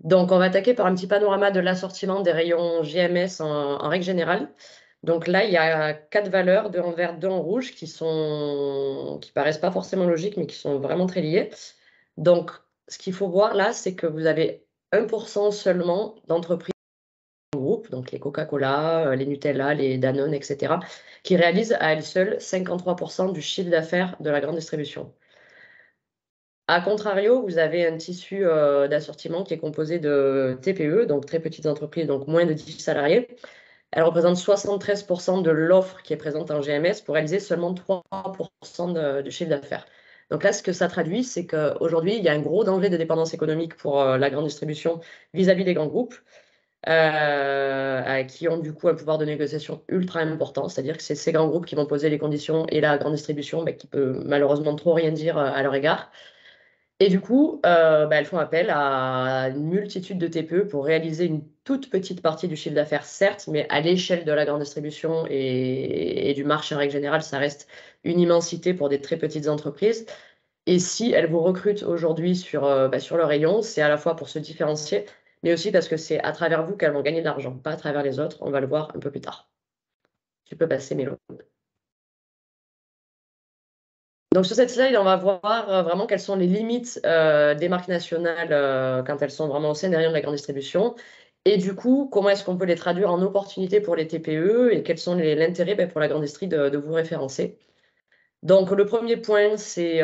Donc, on va attaquer par un petit panorama de l'assortiment des rayons GMS en règle générale. Donc là, il y a 4 valeurs, 2 en vert, 2 en rouge, qui paraissent pas forcément logiques, mais qui sont vraiment très liées. Donc, ce qu'il faut voir là, c'est que vous avez 1% seulement d'entreprises en groupe, donc les Coca-Cola, les Nutella, les Danone, etc., qui réalisent à elles seules 53% du chiffre d'affaires de la grande distribution. A contrario, vous avez un tissu d'assortiment qui est composé de TPE, donc très petites entreprises, donc moins de 10 salariés. Elle représente 73% de l'offre qui est présente en GMS pour réaliser seulement 3% de chiffre d'affaires. Donc là, ce que ça traduit, c'est qu'aujourd'hui, il y a un gros danger de dépendance économique pour la grande distribution vis-à-vis des grands groupes qui ont du coup un pouvoir de négociation ultra important. C'est-à-dire que c'est ces grands groupes qui vont poser les conditions et la grande distribution qui peut malheureusement trop rien dire à leur égard. Et du coup, elles font appel à une multitude de TPE pour réaliser une toute petite partie du chiffre d'affaires, certes, mais à l'échelle de la grande distribution et du marché en règle générale, ça reste une immensité pour des très petites entreprises. Et si elles vous recrutent aujourd'hui sur le rayon, c'est à la fois pour se différencier, mais aussi parce que c'est à travers vous qu'elles vont gagner de l'argent, pas à travers les autres. On va le voir un peu plus tard. Tu peux passer, Mélo. Donc sur cette slide, on va voir vraiment quelles sont les limites des marques nationales quand elles sont vraiment au sein des rayons de la grande distribution. Et du coup, comment est-ce qu'on peut les traduire en opportunités pour les TPE et quels sont l'intérêt pour la grande distrie de vous référencer. Donc le premier point, c'est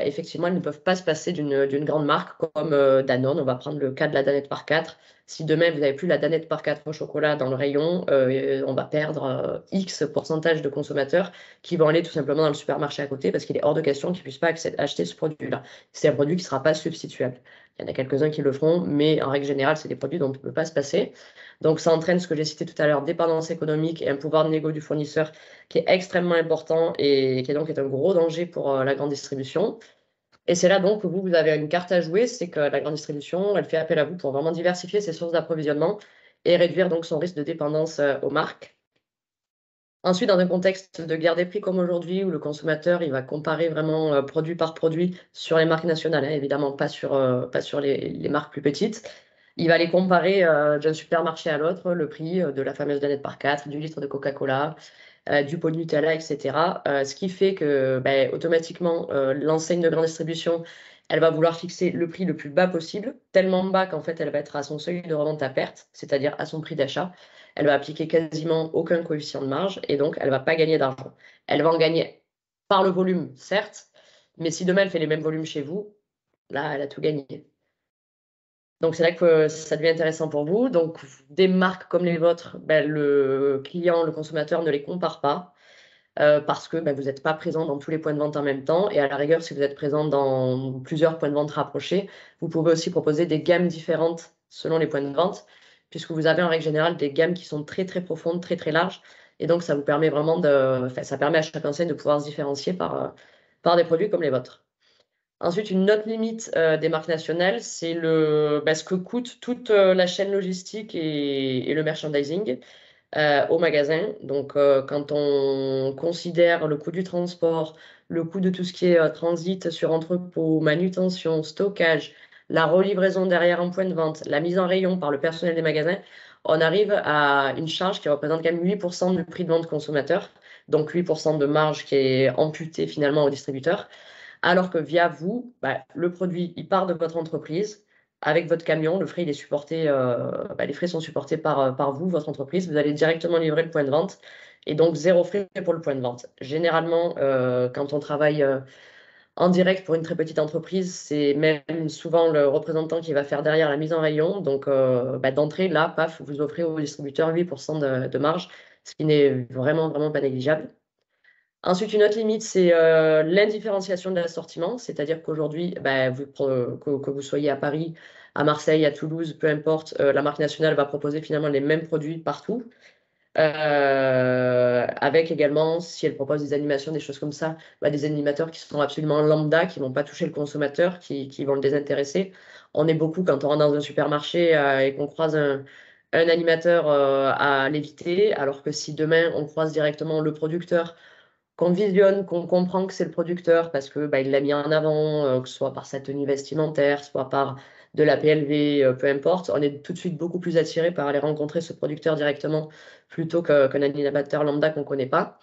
effectivement, elles ne peuvent pas se passer d'une grande marque comme Danone. On va prendre le cas de la Danette par 4. Si demain, vous n'avez plus la Danette par 4 au chocolat dans le rayon, on va perdre X pourcentage de consommateurs qui vont aller tout simplement dans le supermarché à côté parce qu'il est hors de question qu'ils ne puissent pas acheter ce produit-là. C'est un produit qui ne sera pas substituable. Il y en a quelques-uns qui le feront, mais en règle générale, c'est des produits dont on ne peut pas se passer. Donc ça entraîne ce que j'ai cité tout à l'heure, dépendance économique et un pouvoir de négo du fournisseur qui est extrêmement important et qui est un gros danger pour la grande distribution. Et c'est là donc que vous avez une carte à jouer, c'est que la grande distribution, elle fait appel à vous pour vraiment diversifier ses sources d'approvisionnement et réduire donc son risque de dépendance aux marques. Ensuite, dans un contexte de guerre des prix comme aujourd'hui, où le consommateur il va comparer vraiment produit par produit sur les marques nationales, évidemment pas sur les marques plus petites, il va les comparer d'un supermarché à l'autre, le prix de la fameuse Danette par 4, du litre de Coca-Cola, du pot de Nutella, etc. Ce qui fait que automatiquement, l'enseigne de grande distribution, elle va vouloir fixer le prix le plus bas possible, tellement bas qu'en fait, elle va être à son seuil de revente à perte, c'est-à-dire à son prix d'achat. Elle va appliquer quasiment aucun coefficient de marge et donc elle ne va pas gagner d'argent. Elle va en gagner par le volume, certes, mais si demain elle fait les mêmes volumes chez vous, là, elle a tout gagné. Donc, c'est là que ça devient intéressant pour vous. Donc, des marques comme les vôtres, ben, le client, le consommateur ne les compare pas parce que ben, vous n'êtes pas présent dans tous les points de vente en même temps. Et à la rigueur, si vous êtes présent dans plusieurs points de vente rapprochés, vous pouvez aussi proposer des gammes différentes selon les points de vente, puisque vous avez en règle générale des gammes qui sont très, très profondes, très, très larges. Et donc, ça vous permet vraiment enfin, ça permet à chaque enseigne de pouvoir se différencier par des produits comme les vôtres. Ensuite, une autre limite des marques nationales, c'est ce que coûte toute la chaîne logistique et le merchandising au magasin. Donc, quand on considère le coût du transport, le coût de tout ce qui est transit sur entrepôt, manutention, stockage, la relivraison derrière en point de vente, la mise en rayon par le personnel des magasins, on arrive à une charge qui représente quand même 8% du prix de vente consommateur, donc 8% de marge qui est amputée finalement au distributeur. Alors que via vous, le produit, il part de votre entreprise avec votre camion. Le frais, il est supporté, les frais sont supportés par vous, votre entreprise. Vous allez directement livrer le point de vente et donc zéro frais pour le point de vente. Généralement, quand on travaille en direct pour une très petite entreprise, c'est même souvent le représentant qui va faire derrière la mise en rayon. Donc, d'entrée, là, paf, vous offrez au distributeur 8% de marge, ce qui n'est vraiment, vraiment pas négligeable. Ensuite, une autre limite, c'est l'indifférenciation de l'assortiment, c'est-à-dire qu'aujourd'hui, que vous soyez à Paris, à Marseille, à Toulouse, peu importe, la marque nationale va proposer finalement les mêmes produits partout, avec également, si elle propose des animations, des choses comme ça, des animateurs qui sont absolument lambda, qui ne vont pas toucher le consommateur, qui vont le désintéresser. On est beaucoup quand on rentre dans un supermarché et qu'on croise un animateur à l'éviter, alors que si demain on croise directement le producteur, qu'on visionne, qu'on comprend que c'est le producteur parce que il l'a mis en avant, que ce soit par sa tenue vestimentaire, soit par de la PLV, peu importe, on est tout de suite beaucoup plus attiré par aller rencontrer ce producteur directement plutôt qu'un animateur lambda qu'on ne connaît pas.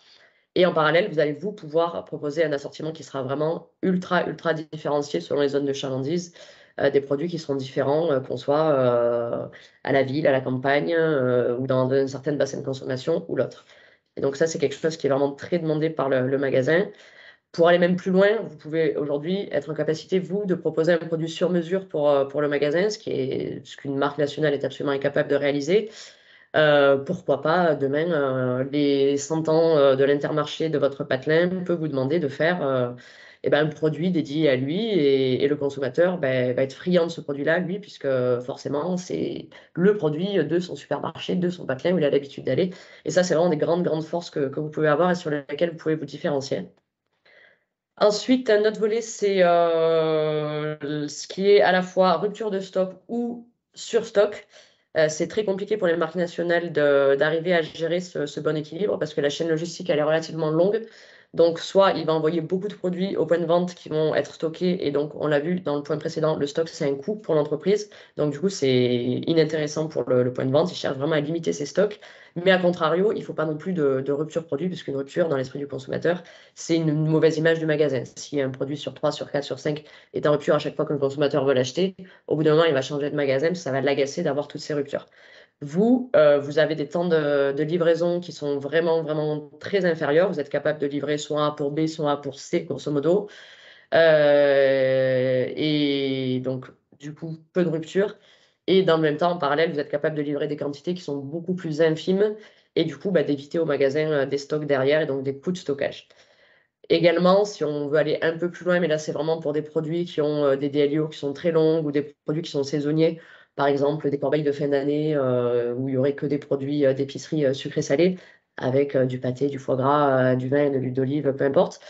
Et en parallèle, vous allez vous pouvoir proposer un assortiment qui sera vraiment ultra, ultra différencié selon les zones de chalandise, des produits qui seront différents, qu'on soit à la ville, à la campagne, ou dans un certain bassin de consommation ou l'autre. Et donc ça, c'est quelque chose qui est vraiment très demandé par le magasin. Pour aller même plus loin, vous pouvez aujourd'hui être en capacité, vous, de proposer un produit sur mesure pour le magasin, ce qu'une marque nationale est absolument incapable de réaliser. Pourquoi pas, demain, les 100 ans de l'Intermarché de votre patelin peut vous demander de faire un produit dédié à lui et le consommateur va être friand de ce produit-là, lui, puisque forcément, c'est le produit de son supermarché, de son patelin où il a l'habitude d'aller. Et ça, c'est vraiment des grandes, grandes forces que vous pouvez avoir et sur lesquelles vous pouvez vous différencier. Ensuite, un autre volet, c'est ce qui est à la fois rupture de stock ou surstock. C'est très compliqué pour les marques nationales d'arriver à gérer ce bon équilibre parce que la chaîne logistique, elle est relativement longue. Donc, soit il va envoyer beaucoup de produits au point de vente qui vont être stockés. Et donc, on l'a vu dans le point précédent, le stock, c'est un coût pour l'entreprise. Donc, du coup, c'est inintéressant pour le point de vente. Il cherche vraiment à limiter ses stocks. Mais à contrario, il ne faut pas non plus de rupture produit, puisqu'une rupture, dans l'esprit du consommateur, c'est une mauvaise image du magasin. Si un produit sur 3, sur 4, sur 5 est en rupture à chaque fois que le consommateur veut l'acheter, au bout d'un moment, il va changer de magasin, ça va l'agacer d'avoir toutes ces ruptures. Vous, vous avez des temps de livraison qui sont vraiment, vraiment très inférieurs. Vous êtes capable de livrer soit A pour B, soit A pour C, grosso modo. Et donc, du coup, peu de ruptures. Et dans le même temps, en parallèle, vous êtes capable de livrer des quantités qui sont beaucoup plus infimes et du coup, d'éviter au magasin des stocks derrière et donc des coûts de stockage. Également, si on veut aller un peu plus loin, mais là, c'est vraiment pour des produits qui ont des DLIO qui sont très longues ou des produits qui sont saisonniers, par exemple des corbeilles de fin d'année où il n'y aurait que des produits d'épicerie sucrés-salés avec du pâté, du foie gras, du vin, de l'huile d'olive, peu importe.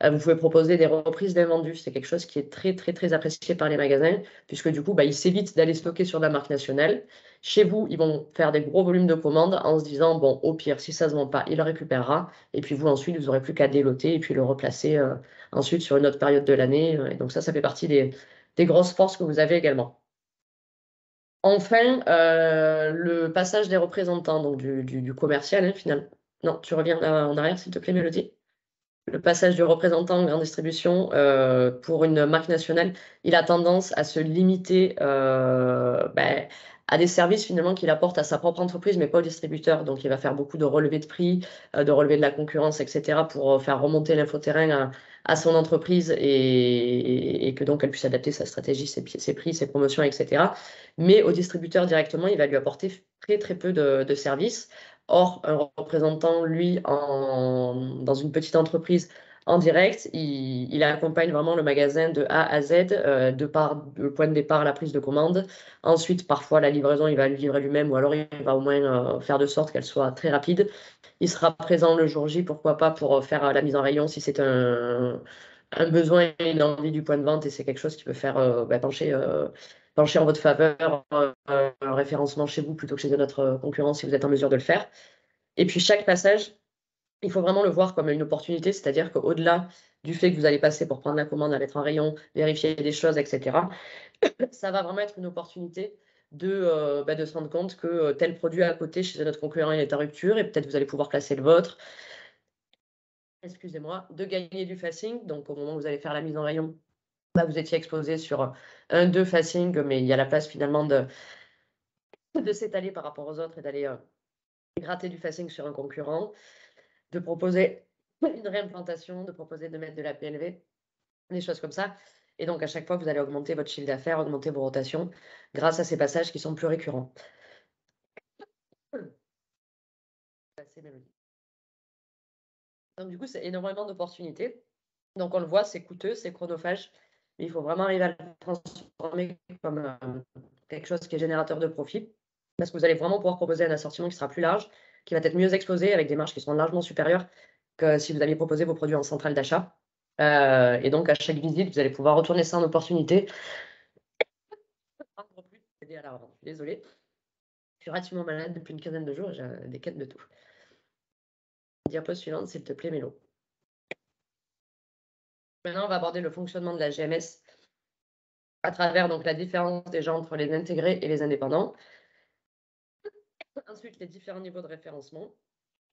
Vous pouvez proposer des reprises d'invendus. C'est quelque chose qui est très, très, très apprécié par les magasins, puisque du coup, ils s'évitent d'aller stocker sur la marque nationale. Chez vous, ils vont faire des gros volumes de commandes en se disant, bon, au pire, si ça ne se vend pas, il le récupérera. Et puis vous, ensuite, vous n'aurez plus qu'à déloter et puis le replacer ensuite sur une autre période de l'année. Et donc ça fait partie des grosses forces que vous avez également. Enfin, le passage des représentants, donc du commercial, finalement. Non, tu reviens en arrière, s'il te plaît, Mélodie. Le passage du représentant en grande distribution pour une marque nationale, il a tendance à se limiter à des services finalement qu'il apporte à sa propre entreprise, mais pas au distributeur. Donc, il va faire beaucoup de relevés de prix, de relevés de la concurrence, etc., pour faire remonter l'infoterrain à son entreprise et que donc elle puisse adapter sa stratégie, ses prix, ses promotions, etc. Mais au distributeur directement, il va lui apporter très très peu de services. Or, un représentant, lui, dans une petite entreprise en direct, il accompagne vraiment le magasin de A à Z, le point de départ, la prise de commande. Ensuite, parfois, la livraison, il va le livrer lui-même ou alors il va au moins faire de sorte qu'elle soit très rapide. Il sera présent le jour J, pourquoi pas, pour faire la mise en rayon si c'est un besoin et une envie du point de vente et c'est quelque chose qui peut faire pencher en votre faveur, un référencement chez vous plutôt que chez notre concurrent si vous êtes en mesure de le faire. Et puis chaque passage, il faut vraiment le voir comme une opportunité, c'est-à-dire qu'au-delà du fait que vous allez passer pour prendre la commande, aller être en rayon, vérifier des choses, etc., ça va vraiment être une opportunité de se rendre compte que tel produit à côté chez notre concurrent il est en rupture et peut-être vous allez pouvoir placer le vôtre. Excusez-moi, de gagner du facing. Donc, au moment où vous allez faire la mise en rayon, vous étiez exposé sur deux facing, mais il y a la place finalement de s'étaler par rapport aux autres et d'aller gratter du facing sur un concurrent, de proposer une réimplantation, de proposer de mettre de la PLV, des choses comme ça. Et donc, à chaque fois, vous allez augmenter votre chiffre d'affaires, augmenter vos rotations grâce à ces passages qui sont plus récurrents. C'est mélodique. Donc, du coup, c'est énormément d'opportunités. Donc, on le voit, c'est coûteux, c'est chronophage, mais il faut vraiment arriver à le transformer comme quelque chose qui est générateur de profit, parce que vous allez vraiment pouvoir proposer un assortiment qui sera plus large, qui va être mieux exposé, avec des marges qui seront largement supérieures que si vous aviez proposé vos produits en centrale d'achat. Et donc, à chaque visite, vous allez pouvoir retourner ça en opportunité. Aider à la revente. Désolée. Je suis relativement malade depuis une quinzaine de jours et j'ai des quêtes de tout. Diapo suivante, s'il te plaît, Mélo. Maintenant, on va aborder le fonctionnement de la GMS à travers donc, la différence déjà entre les intégrés et les indépendants. Ensuite, les différents niveaux de référencement,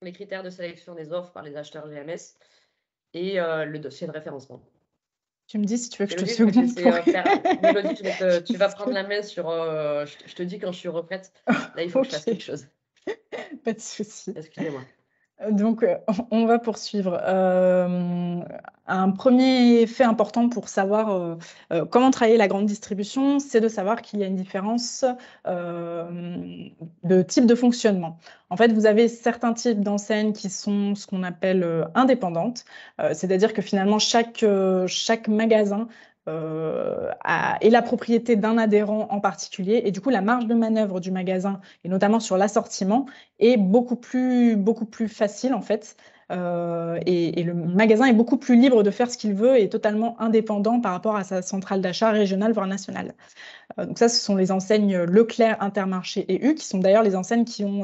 les critères de sélection des offres par les acheteurs GMS et le dossier de référencement. Tu me dis si tu veux que Mélodie, je te seconde pour... Mélodie, tu vas prendre la main sur... je te dis quand je suis reprête. Là, il faut que je fasse quelque chose. Pas de souci. Excusez-moi. Donc, on va poursuivre. Un premier fait important pour savoir comment travailler la grande distribution, c'est de savoir qu'il y a une différence de type de fonctionnement. En fait, vous avez certains types d'enseignes qui sont ce qu'on appelle indépendantes, c'est-à-dire que finalement, chaque magasin est la propriété d'un adhérent en particulier, et du coup, la marge de manœuvre du magasin, et notamment sur l'assortiment, est beaucoup plus facile en fait. Et le magasin est beaucoup plus libre de faire ce qu'il veut et totalement indépendant par rapport à sa centrale d'achat régionale voire nationale. Donc ça, ce sont les enseignes Leclerc, Intermarché et U, qui sont d'ailleurs les enseignes qui ont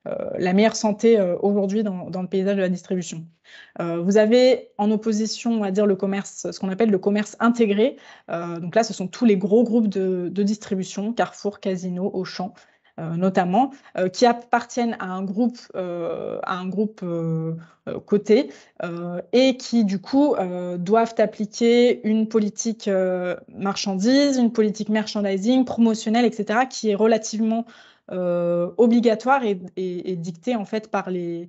la meilleure santé aujourd'hui dans le paysage de la distribution. Vous avez en opposition, on va dire, le commerce, ce qu'on appelle le commerce intégré. Donc là, ce sont tous les gros groupes de distribution, Carrefour, Casino, Auchan, notamment, qui appartiennent à un groupe coté et qui, du coup, doivent appliquer une politique marchandise, une politique merchandising, promotionnelle, etc., qui est relativement obligatoire et dictée, en fait, par les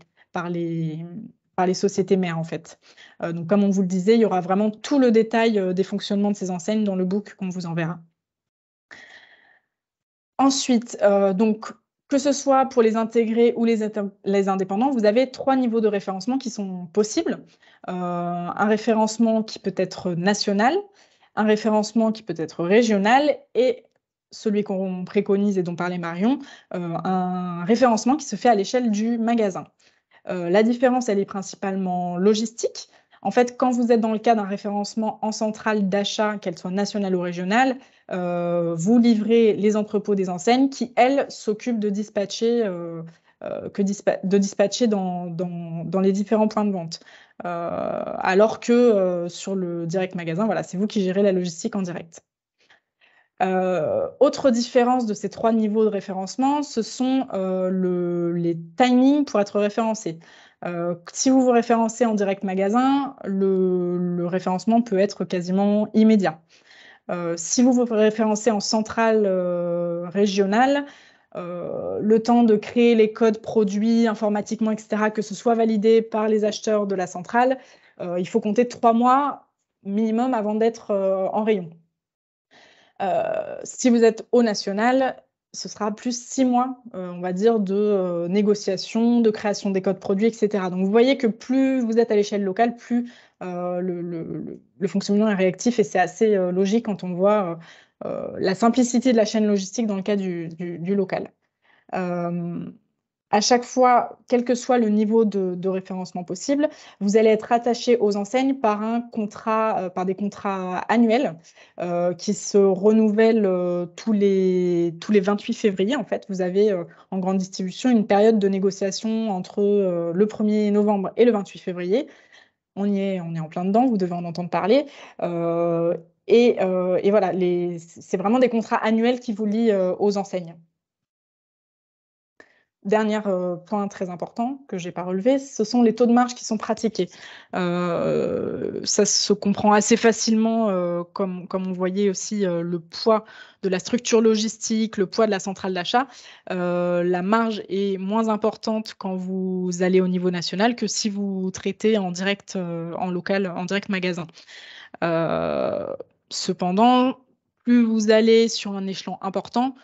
sociétés mères, en fait. Donc, comme on vous le disait, il y aura vraiment tout le détail des fonctionnements de ces enseignes dans le book qu'on vous enverra. Ensuite, donc, que ce soit pour les intégrés ou les indépendants, vous avez 3 niveaux de référencement qui sont possibles. Un référencement qui peut être national, un référencement qui peut être régional et celui qu'on préconise et dont parlait Marion, un référencement qui se fait à l'échelle du magasin. La différence, elle est principalement logistique. En fait, quand vous êtes dans le cas d'un référencement en centrale d'achat, qu'elle soit nationale ou régionale, vous livrez les entrepôts des enseignes qui, elles, s'occupent de dispatcher, dans les différents points de vente. Alors que sur le direct magasin, voilà, c'est vous qui gérez la logistique en direct. Autre différence de ces 3 niveaux de référencement, ce sont les timings pour être référencé. Si vous vous référencez en direct magasin, le référencement peut être quasiment immédiat. Si vous vous référencez en centrale régionale, le temps de créer les codes produits informatiquement, etc., que ce soit validé par les acheteurs de la centrale, il faut compter 3 mois minimum avant d'être en rayon. Si vous êtes au national, ce sera plus 6 mois, on va dire, de négociation, de création des codes produits, etc. Donc, vous voyez que plus vous êtes à l'échelle locale, plus le fonctionnement est réactif, et c'est assez logique quand on voit la simplicité de la chaîne logistique dans le cas du local. À chaque fois, quel que soit le niveau de référencement possible, vous allez être attaché aux enseignes par des contrats annuels qui se renouvellent tous les 28 février. En fait, vous avez en grande distribution une période de négociation entre le 1er novembre et le 28 février. On est en plein dedans, vous devez en entendre parler. Et voilà, c'est vraiment des contrats annuels qui vous lient aux enseignes. Dernier point très important que je n'ai pas relevé, ce sont les taux de marge qui sont pratiqués. Ça se comprend assez facilement, comme on voyait aussi le poids de la structure logistique, le poids de la centrale d'achat. La marge est moins importante quand vous allez au niveau national que si vous traitez en direct, en local, en direct magasin. Cependant, plus vous allez sur un échelon important,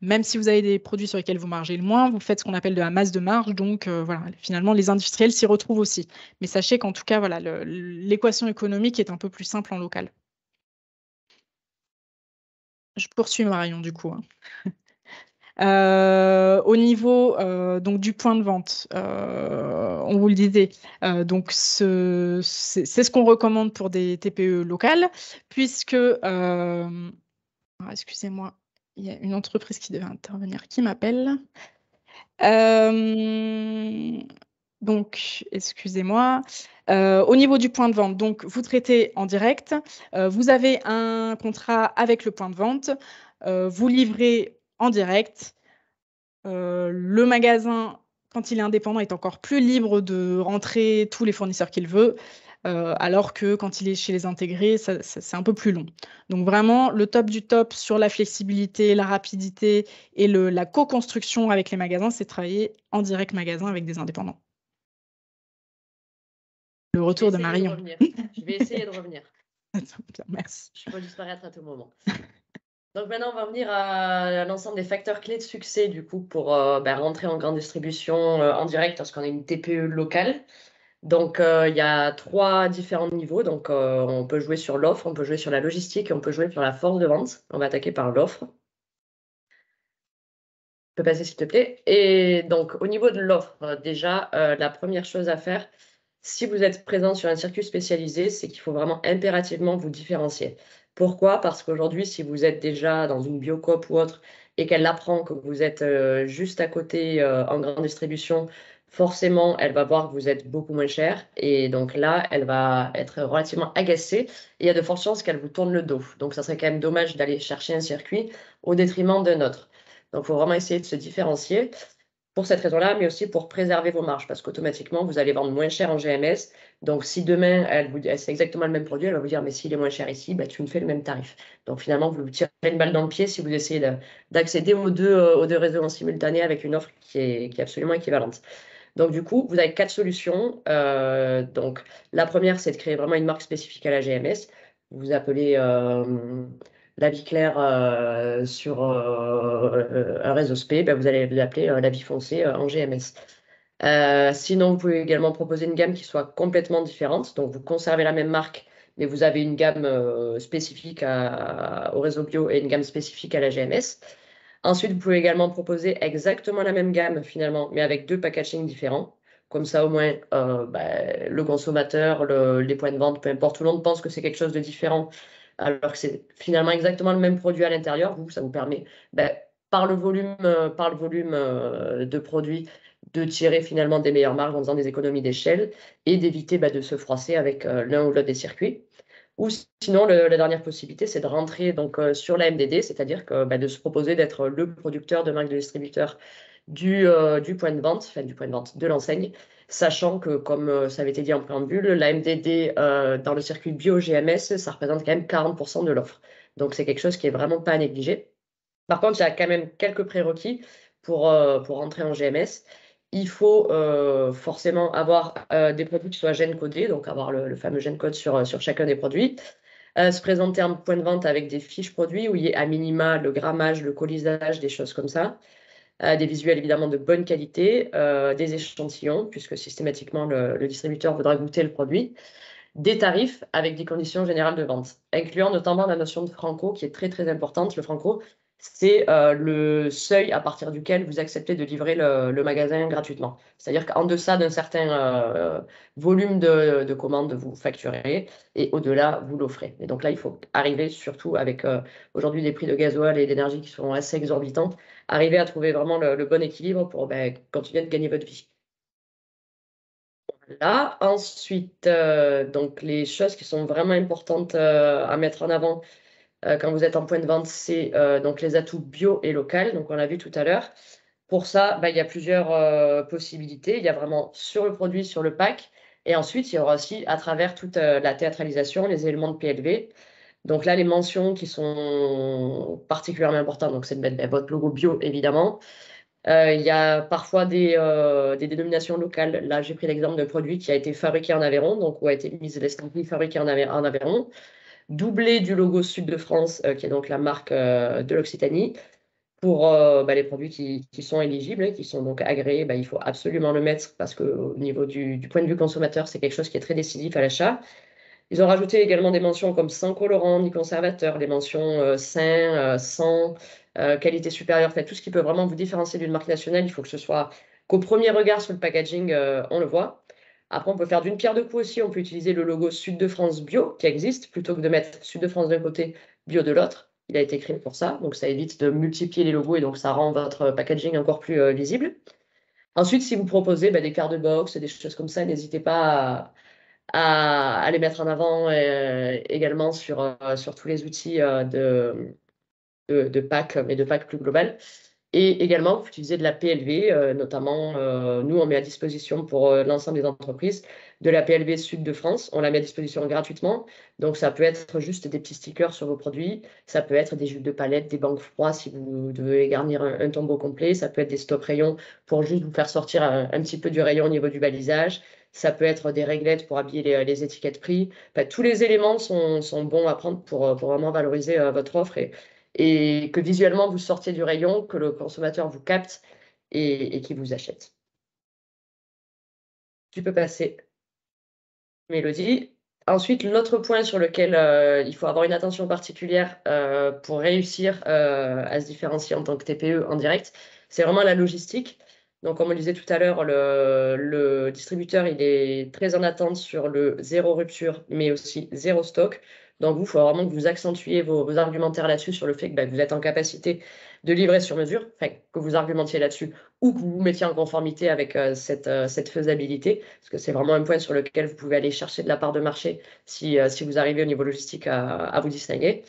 même si vous avez des produits sur lesquels vous margez le moins, vous faites ce qu'on appelle de la masse de marge. Donc, voilà, finalement, les industriels s'y retrouvent aussi. Mais sachez qu'en tout cas, voilà, l'équation économique est un peu plus simple en local. Je poursuis, Marion, du coup. Au niveau donc, du point de vente, on vous le disait, donc c'est ce qu'on recommande pour des TPE locales, puisque, excusez-moi, il y a une entreprise qui devait intervenir qui m'appelle. Donc, excusez-moi. Au niveau du point de vente, donc vous traitez en direct. Vous avez un contrat avec le point de vente. Vous livrez en direct. Le magasin, quand il est indépendant, est encore plus libre de rentrer tous les fournisseurs qu'il veut. Alors que quand il est chez les intégrés, c'est un peu plus long. Donc vraiment, le top du top sur la flexibilité, la rapidité et la co-construction avec les magasins, c'est travailler en direct magasin avec des indépendants. Le retour de Marion. Je vais essayer de revenir. Merci. Je peux disparaître à tout moment. Donc maintenant, on va revenir à l'ensemble des facteurs clés de succès du coup pour rentrer en grande distribution en direct lorsqu'on a une TPE locale. Donc, il y a 3 différents niveaux. Donc, on peut jouer sur l'offre, on peut jouer sur la logistique et on peut jouer sur la force de vente. On va attaquer par l'offre. Tu peux passer, s'il te plaît. Et donc, au niveau de l'offre, déjà, la première chose à faire, si vous êtes présent sur un circuit spécialisé, c'est qu'il faut vraiment impérativement vous différencier. Pourquoi? Parce qu'aujourd'hui, si vous êtes déjà dans une Biocoop ou autre et qu'elle apprend que vous êtes juste à côté en grande distribution, forcément, elle va voir que vous êtes beaucoup moins cher. Et donc là, elle va être relativement agacée. Et il y a de fortes chances qu'elle vous tourne le dos. Donc, ça serait quand même dommage d'aller chercher un circuit au détriment d'un autre. Donc, il faut vraiment essayer de se différencier pour cette raison-là, mais aussi pour préserver vos marges, parce qu'automatiquement, vous allez vendre moins cher en GMS. Donc, si demain, c'est exactement le même produit, elle va vous dire, mais s'il est moins cher ici, tu me fais le même tarif. Donc, finalement, vous vous tirez une balle dans le pied si vous essayez d'accéder aux deux réseaux en simultané avec une offre qui est absolument équivalente. Donc, du coup, vous avez 4 solutions. Donc, la première, c'est de créer vraiment une marque spécifique à la GMS. Vous appelez la vie claire sur un réseau SP, vous allez l'appeler la vie foncée en GMS. Sinon, vous pouvez également proposer une gamme qui soit complètement différente. Donc, vous conservez la même marque, mais vous avez une gamme spécifique au réseau bio et une gamme spécifique à la GMS. Ensuite, vous pouvez également proposer exactement la même gamme finalement, mais avec 2 packaging différents. Comme ça, au moins, le consommateur, les points de vente, peu importe, tout le monde pense que c'est quelque chose de différent, alors que c'est finalement exactement le même produit à l'intérieur. Ça vous permet, par le volume de produits, de tirer finalement des meilleures marges en faisant des économies d'échelle et d'éviter de se froisser avec l'un ou l'autre des circuits. Ou sinon, la dernière possibilité, c'est de rentrer donc, sur la MDD, c'est-à-dire que, de se proposer d'être le producteur de marque de distributeur du point de vente, du point de vente de l'enseigne, sachant que, comme ça avait été dit en préambule, la MDD dans le circuit bio-GMS, ça représente quand même 40% de l'offre. Donc, c'est quelque chose qui est vraiment pas à négliger. Par contre, il y a quand même quelques prérequis pour entrer en GMS. Il faut forcément avoir des produits qui soient gène codés, donc avoir le fameux gène code sur chacun des produits. Se présenter en point de vente avec des fiches produits où il y ait à minima le grammage, le colisage, des choses comme ça. Des visuels évidemment de bonne qualité, des échantillons, puisque systématiquement le distributeur voudra goûter le produit, des tarifs avec des conditions générales de vente, incluant notamment la notion de franco qui est très très importante. Le franco, c'est le seuil à partir duquel vous acceptez de livrer le magasin gratuitement. C'est-à-dire qu'en deçà d'un certain volume de commandes, vous facturez et au-delà, vous l'offrez. Et donc là, il faut arriver, surtout avec aujourd'hui des prix de gasoil et d'énergie qui sont assez exorbitants, arriver à trouver vraiment le bon équilibre pour continuer de gagner votre vie. Là, ensuite, donc les choses qui sont vraiment importantes à mettre en avant quand vous êtes en point de vente, c'est donc les atouts bio et local. Donc, on l'a vu tout à l'heure. Pour ça, il y a plusieurs possibilités. Il y a vraiment sur le produit, sur le pack. Et ensuite, il y aura aussi à travers toute la théâtralisation, les éléments de PLV. Donc là, les mentions qui sont particulièrement importantes, donc c'est de mettre votre logo bio, évidemment. Il y a parfois des dénominations locales. Là, j'ai pris l'exemple d'un produit qui a été fabriqué en Aveyron, donc où a été mise l'estampille fabriquée en Aveyron, doublé du logo Sud de France, qui est donc la marque de l'Occitanie. Pour les produits qui sont éligibles, qui sont donc agréés, il faut absolument le mettre parce qu'au niveau du point de vue consommateur, c'est quelque chose qui est très décisif à l'achat. Ils ont rajouté également des mentions comme sans colorant ni conservateur, des mentions sain, sans, qualité supérieure, enfin, tout ce qui peut vraiment vous différencier d'une marque nationale. Il faut que ce soit qu'au premier regard sur le packaging, on le voit. Après, on peut faire d'une pierre deux coups aussi. On peut utiliser le logo Sud de France Bio qui existe plutôt que de mettre Sud de France d'un côté, Bio de l'autre. Il a été créé pour ça, donc ça évite de multiplier les logos et donc ça rend votre packaging encore plus visible. Ensuite, si vous proposez des cartes de box, des choses comme ça, n'hésitez pas à les mettre en avant également sur tous les outils de pack, mais de pack plus global. Et également, vous utilisez de la PLV, notamment, nous, on met à disposition pour l'ensemble des entreprises de la PLV Sud de France. On la met à disposition gratuitement. Donc, ça peut être juste des petits stickers sur vos produits. Ça peut être des jus de palette, des bancs froids si vous devez garnir un tombeau complet. Ça peut être des stop rayons pour juste vous faire sortir un petit peu du rayon au niveau du balisage. Ça peut être des réglettes pour habiller les étiquettes prix. Enfin, tous les éléments sont bons à prendre pour vraiment valoriser votre offre et que visuellement vous sortiez du rayon, que le consommateur vous capte et qu'il vous achète. Tu peux passer, Mélodie. Ensuite, l'autre point sur lequel il faut avoir une attention particulière pour réussir à se différencier en tant que TPE en direct, c'est vraiment la logistique. Donc, comme on le disait tout à l'heure, le distributeur, il est très en attente sur le zéro rupture, mais aussi zéro stock. Donc, il faut vraiment que vous accentuiez vos argumentaires là-dessus, sur le fait que vous êtes en capacité de livrer sur mesure, enfin, que vous argumentiez là-dessus ou que vous vous mettiez en conformité avec cette faisabilité, parce que c'est vraiment un point sur lequel vous pouvez aller chercher de la part de marché si vous arrivez au niveau logistique à vous distinguer.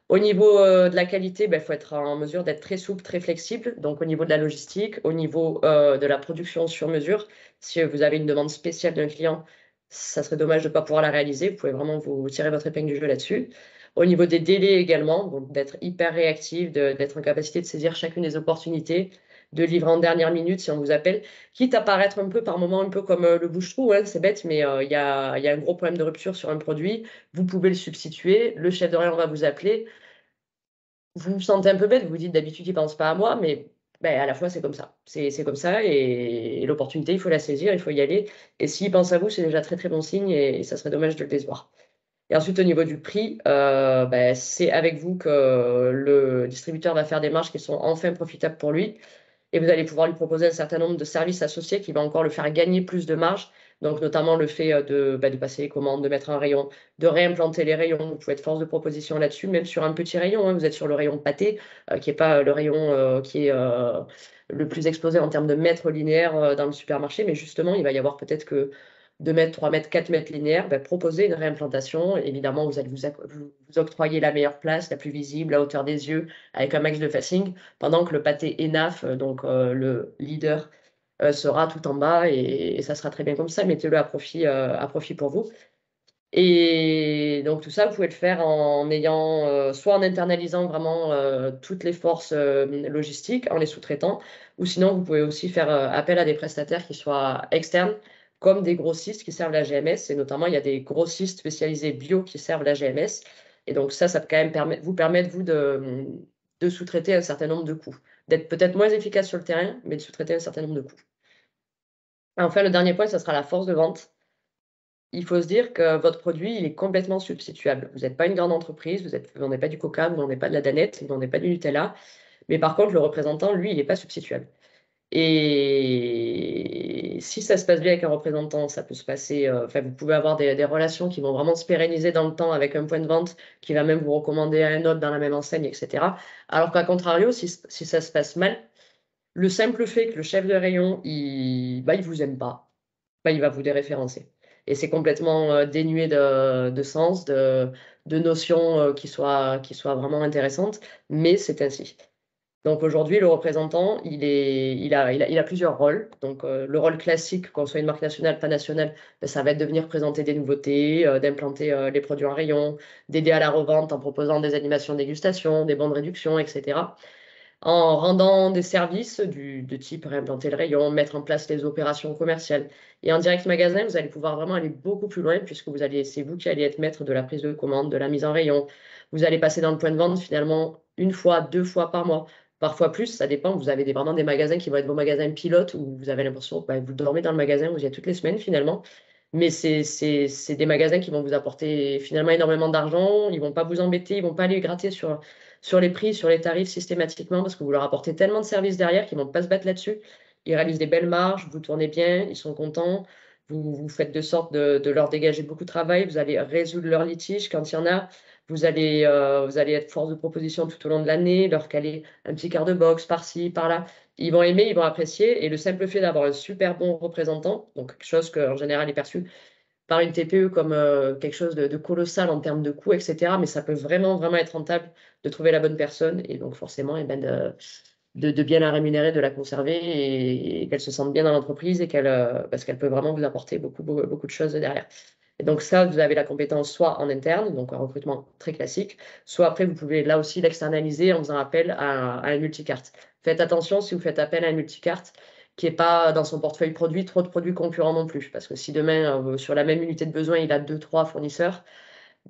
Au niveau de la qualité, il faut être en mesure d'être très souple, très flexible. Donc, au niveau de la logistique, au niveau de la production sur mesure, si vous avez une demande spéciale d'un client, ça serait dommage de ne pas pouvoir la réaliser. Vous pouvez vraiment vous tirer votre épingle du jeu là-dessus. Au niveau des délais également, donc d'être hyper réactif, d'être en capacité de saisir chacune des opportunités, de livrer en dernière minute si on vous appelle, quitte à paraître un peu par moment, un peu comme le bouche-trou, hein, c'est bête, mais il y a un gros problème de rupture sur un produit, vous pouvez le substituer, le chef de rayon va vous appeler, vous vous sentez un peu bête, vous vous dites d'habitude il ne pense pas à moi, mais à la fois c'est comme ça. C'est comme ça et l'opportunité, il faut la saisir, il faut y aller. Et s'il pense à vous, c'est déjà très très bon signe et ça serait dommage de le décevoir. Et ensuite, au niveau du prix, c'est avec vous que le distributeur va faire des marges qui sont enfin profitables pour lui. Et vous allez pouvoir lui proposer un certain nombre de services associés qui va encore le faire gagner plus de marge. Donc, notamment le fait de passer les commandes, de mettre un rayon, de réimplanter les rayons. Vous pouvez être force de proposition là-dessus, même sur un petit rayon, hein. Vous êtes sur le rayon pâté, qui n'est pas le rayon qui est le plus exposé en termes de mètres linéaires dans le supermarché. Mais justement, il va y avoir peut-être que 2 mètres, 3 mètres, 4 mètres linéaires, proposer une réimplantation. Évidemment, vous allez vous octroyer la meilleure place, la plus visible, à hauteur des yeux, avec un max de facing, pendant que le pâté ENAF, donc le leader, sera tout en bas et ça sera très bien comme ça. Mettez-le à profit pour vous. Et donc tout ça, vous pouvez le faire en ayant, soit en internalisant vraiment toutes les forces logistiques, en les sous-traitant, ou sinon vous pouvez aussi faire appel à des prestataires qui soient externes, comme des grossistes qui servent la GMS, et notamment il y a des grossistes spécialisés bio qui servent la GMS, et donc ça peut quand même vous permettre, vous, de sous-traiter un certain nombre de coûts, d'être peut-être moins efficace sur le terrain, mais de sous-traiter un certain nombre de coûts. Enfin, le dernier point, ça sera la force de vente. Il faut se dire que votre produit, il est complètement substituable. Vous n'êtes pas une grande entreprise, vous ne vendez pas du Coca, vous ne vendez pas de la Danette, vous ne vendez pas du Nutella. Mais par contre, le représentant, lui, il n'est pas substituable. Et si ça se passe bien avec un représentant, ça peut se passer. Enfin, vous pouvez avoir des relations qui vont vraiment se pérenniser dans le temps avec un point de vente qui va même vous recommander à un autre dans la même enseigne, etc. Alors qu'à contrario, si ça se passe mal, le simple fait que le chef de rayon, il vous aime pas, il va vous déréférencer. Et c'est complètement dénué de sens, de notions qui soient vraiment intéressantes, mais c'est ainsi. Donc aujourd'hui, le représentant, il a plusieurs rôles. Donc le rôle classique, qu'on soit une marque nationale, pas nationale, ben, ça va être de venir présenter des nouveautés, d'implanter les produits en rayon, d'aider à la revente en proposant des animations de dégustation, des bons de réduction, etc. En rendant des services de type réimplanter le rayon, mettre en place les opérations commerciales. Et en direct magasin, vous allez pouvoir vraiment aller beaucoup plus loin puisque c'est vous qui allez être maître de la prise de commande, de la mise en rayon. Vous allez passer dans le point de vente finalement 1 fois, 2 fois par mois, parfois plus, ça dépend. Vous avez vraiment des magasins qui vont être vos magasins pilotes où vous avez l'impression que vous dormez dans le magasin, vous y êtes toutes les semaines finalement. Mais c'est des magasins qui vont vous apporter finalement énormément d'argent. Ils ne vont pas vous embêter, ils ne vont pas aller gratter sur les prix, sur les tarifs systématiquement parce que vous leur apportez tellement de services derrière qu'ils ne vont pas se battre là-dessus. Ils réalisent des belles marges, vous tournez bien, ils sont contents. Vous faites de sorte de leur dégager beaucoup de travail. Vous allez résoudre leurs litiges quand il y en a. Vous allez être force de proposition tout au long de l'année, leur caler un petit quart de box par-ci, par-là. Ils vont aimer, ils vont apprécier. Et le simple fait d'avoir un super bon représentant, donc quelque chose qu'en général est perçu par une TPE comme quelque chose de colossal en termes de coûts, etc. Mais ça peut vraiment, vraiment être rentable de trouver la bonne personne et donc forcément eh ben, de bien la rémunérer, de la conserver et qu'elle se sente bien dans l'entreprise et parce qu'elle peut vraiment vous apporter beaucoup, beaucoup, beaucoup de choses derrière. Et donc ça, vous avez la compétence soit en interne, donc un recrutement très classique, soit après, vous pouvez là aussi l'externaliser en faisant appel à un multicarte. Faites attention si vous faites appel à un multicarte qui n'est pas dans son portefeuille produit, trop de produits concurrents non plus. Parce que si demain, sur la même unité de besoin, il a 2, 3 fournisseurs,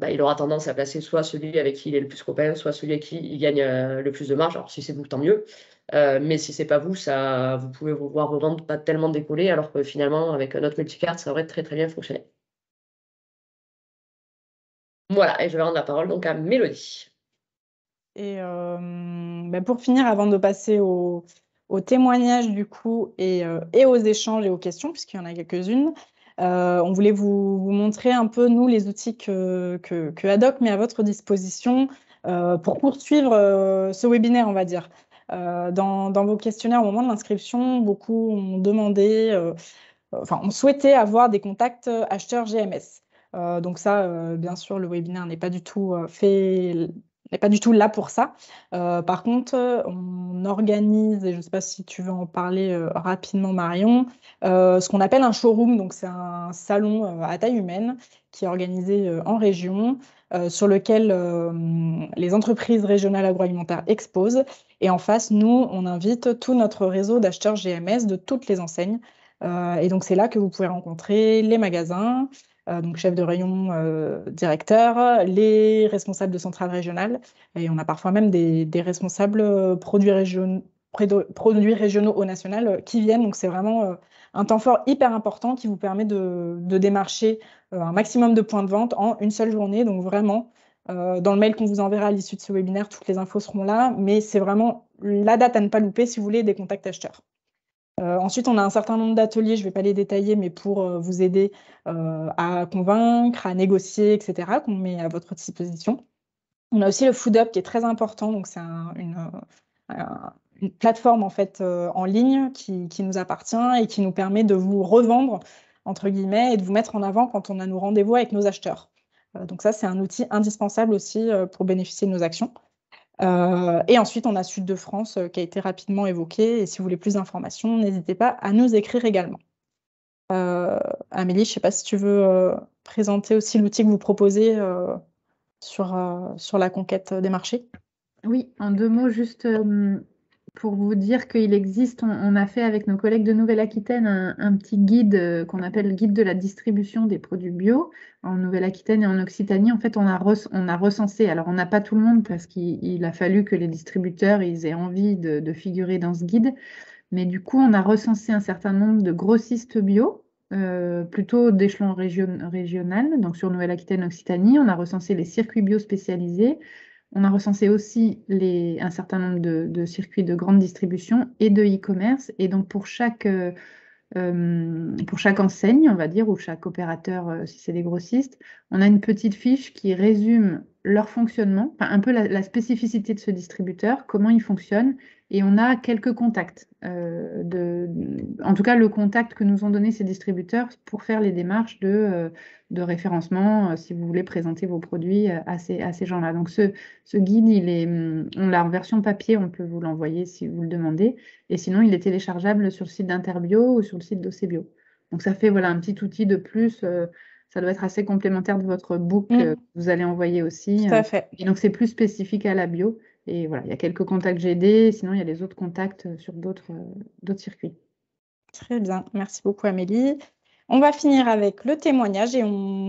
il aura tendance à placer soit celui avec qui il est le plus copain, soit celui avec qui il gagne le plus de marge. Alors si c'est vous, tant mieux. Mais si c'est pas vous, vous pouvez vous voir vos ventes pas tellement décoller, alors que finalement, avec notre multicarte, ça aurait très très bien fonctionné. Voilà, et je vais rendre la parole donc à Mélodie. Et pour finir, avant de passer au témoignage du coup et aux échanges et aux questions, puisqu'il y en a quelques-unes, on voulait vous montrer un peu, nous, les outils que Haddock met à votre disposition pour poursuivre ce webinaire, on va dire. Dans vos questionnaires au moment de l'inscription, beaucoup ont demandé, ont souhaité avoir des contacts acheteurs GMS. Donc ça, bien sûr, le webinaire n'est pas du tout n'est pas du tout là pour ça. Par contre, on organise, et je ne sais pas si tu veux en parler rapidement, Marion, ce qu'on appelle un showroom. Donc c'est un salon à taille humaine qui est organisé en région, sur lequel les entreprises régionales agroalimentaires exposent. Et en face, nous, on invite tout notre réseau d'acheteurs GMS de toutes les enseignes. Et donc c'est là que vous pouvez rencontrer les magasins, donc chef de rayon, directeur, les responsables de centrales régionales, et on a parfois même des responsables produits régionaux au national qui viennent. Donc c'est vraiment un temps fort hyper important qui vous permet de démarcher un maximum de points de vente en une seule journée. Donc vraiment, dans le mail qu'on vous enverra à l'issue de ce webinaire, toutes les infos seront là, mais c'est vraiment la date à ne pas louper si vous voulez des contacts acheteurs. Ensuite, on a un certain nombre d'ateliers, je ne vais pas les détailler, mais pour vous aider à convaincre, à négocier, etc., qu'on met à votre disposition. On a aussi le Food Up qui est très important, donc c'est une plateforme en fait en ligne qui nous appartient et qui nous permet de vous revendre, entre guillemets, et de vous mettre en avant quand on a nos rendez-vous avec nos acheteurs. Donc ça, c'est un outil indispensable aussi pour bénéficier de nos actions. Et ensuite, on a Sud de France qui a été rapidement évoqué. Et si vous voulez plus d'informations, n'hésitez pas à nous écrire également. Amélie, je ne sais pas si tu veux présenter aussi l'outil que vous proposez sur la conquête des marchés? Oui, en 2 mots, juste pour vous dire qu'il existe, on a fait avec nos collègues de Nouvelle-Aquitaine un petit guide qu'on appelle le guide de la distribution des produits bio. En Nouvelle-Aquitaine et en Occitanie, en fait, on a recensé. Alors, on n'a pas tout le monde parce qu'il a fallu que les distributeurs ils aient envie de figurer dans ce guide. Mais du coup, on a recensé un certain nombre de grossistes bio, plutôt d'échelon régional, donc sur Nouvelle-Aquitaine, Occitanie. On a recensé les circuits bio spécialisés. On a recensé aussi un certain nombre de circuits de grande distribution et de e-commerce. Et donc, pour chaque enseigne, on va dire, ou chaque opérateur, si c'est des grossistes, on a une petite fiche qui résume leur fonctionnement, enfin, un peu la spécificité de ce distributeur, comment il fonctionne, et on a quelques contacts. En tout cas, le contact que nous ont donné ces distributeurs pour faire les démarches de référencement, si vous voulez présenter vos produits à ces gens-là. Donc, ce guide, on l'a en version papier, on peut vous l'envoyer si vous le demandez. Et sinon, il est téléchargeable sur le site d'Interbio ou sur le site d'Ocebio. Donc, ça fait voilà, un petit outil de plus. Ça doit être assez complémentaire de votre book que vous allez envoyer aussi. Tout à fait. Et donc, c'est plus spécifique à la bio. Et voilà, il y a quelques contacts GD. Sinon, il y a les autres contacts sur d'autres circuits. Très bien. Merci beaucoup, Amélie. On va finir avec le témoignage et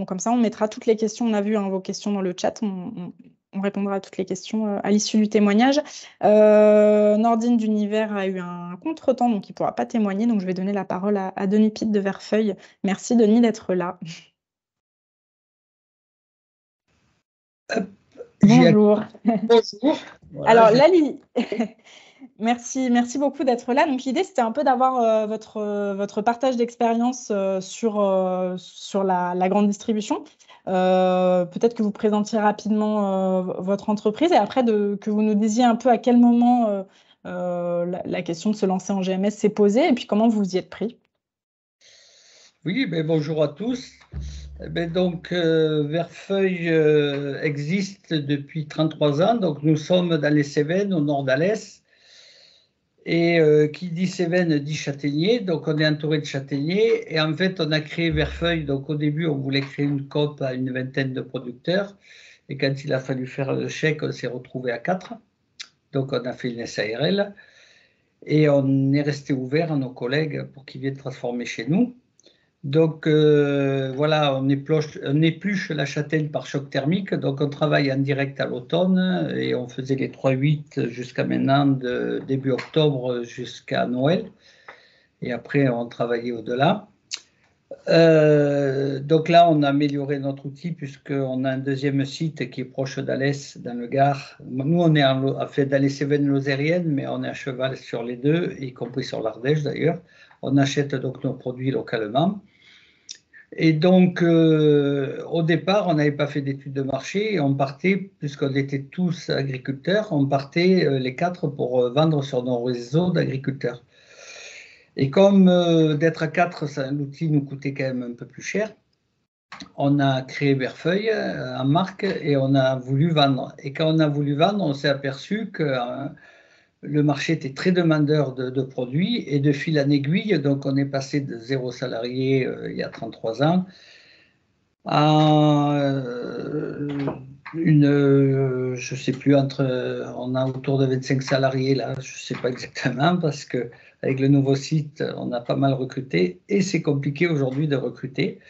comme ça, on mettra toutes les questions. On a vu vos questions dans le chat. On répondra à toutes les questions à l'issue du témoignage. Nordine d'Univers a eu un contretemps, donc il ne pourra pas témoigner. Donc, je vais donner la parole à Denis Pitt de Verfeuille. Merci, Denis, d'être là. Bonjour. Bonjour. Voilà, Alors, Lali, merci beaucoup d'être là. Donc, l'idée, c'était un peu d'avoir votre partage d'expérience sur la grande distribution. Peut-être que vous présentiez rapidement votre entreprise et après que vous nous disiez un peu à quel moment la question de se lancer en GMS s'est posée et puis comment vous vous y êtes pris. Oui, bonjour à tous. Donc, Verfeuille existe depuis 33 ans. Donc, nous sommes dans les Cévennes, au nord d'Alès. Et qui dit Cévennes dit châtaignier. Donc, on est entouré de châtaigniers. Et en fait, on a créé Verfeuille. Donc, au début, on voulait créer une coop à une vingtaine de producteurs. Et quand il a fallu faire le chèque, on s'est retrouvé à 4. Donc, on a fait une SARL. Et on est resté ouvert à nos collègues pour qu'ils viennent transformer chez nous. Donc voilà, on épluche la châtaigne par choc thermique. Donc on travaille en direct à l'automne et on faisait les 3-8 jusqu'à maintenant, de début octobre jusqu'à Noël. Et après, on travaillait au-delà. Donc là, on a amélioré notre outil puisqu'on a un deuxième site qui est proche d'Alès, dans le Gard. Nous, on est dans les Cévennes lozériennes, mais on est à cheval sur les deux, y compris sur l'Ardèche d'ailleurs. On achète donc nos produits localement. Et donc, au départ, on n'avait pas fait d'études de marché et on partait, puisqu'on était tous agriculteurs, on partait les 4 pour vendre sur nos réseaux d'agriculteurs. Et comme d'être à 4, l'outil nous coûtait quand même un peu plus cher, on a créé Verfeuille en marque et on a voulu vendre. Et quand on a voulu vendre, on s'est aperçu que le marché était très demandeur de produits et de fil en aiguille. Donc, on est passé de 0 salarié il y a 33 ans à je ne sais plus, on a autour de 25 salariés là, je ne sais pas exactement, parce qu'avec le nouveau site, on a pas mal recruté et c'est compliqué aujourd'hui de recruter.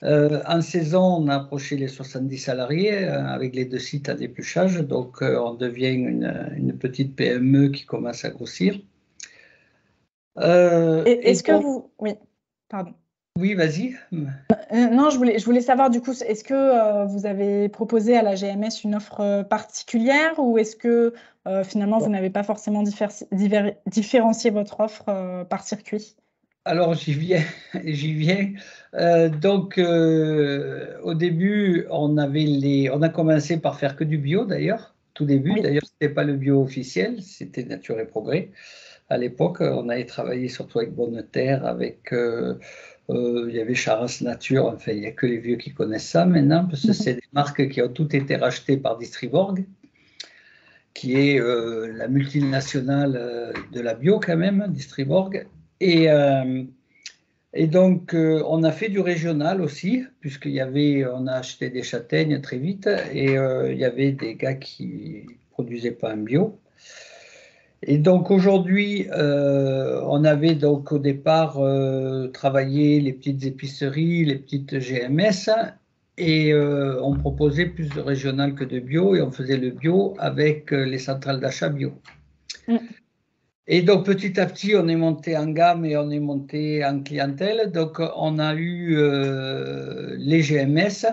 En saison, on a approché les 70 salariés avec les 2 sites à d'épluchage, donc on devient une petite PME qui commence à grossir. Est-ce que vous... Oui, pardon. Oui, vas-y. Non, je voulais savoir du coup, est-ce que vous avez proposé à la GMS une offre particulière ou est-ce que finalement vous n'avez pas forcément différencié votre offre par circuit? Alors, j'y viens. Donc, au début, on a commencé par faire que du bio, d'ailleurs, tout début. Oui. D'ailleurs, ce n'était pas le bio officiel, c'était Nature et Progrès. À l'époque, on avait travaillé surtout avec Bonne Terre, il y avait Charras Nature, enfin, il n'y a que les vieux qui connaissent ça maintenant, parce que c'est des marques qui ont toutes été rachetées par Distriborg, qui est la multinationale de la bio quand même, Distriborg. Et Et donc, on a fait du régional aussi, on a acheté des châtaignes très vite et il y avait des gars qui produisaient pas en bio. Et donc aujourd'hui, on avait donc au départ travaillé les petites épiceries, les petites GMS, et on proposait plus de régional que de bio, et on faisait le bio avec les centrales d'achat bio. Mm. Et donc petit à petit, on est monté en gamme et on est monté en clientèle. Donc on a eu les GMS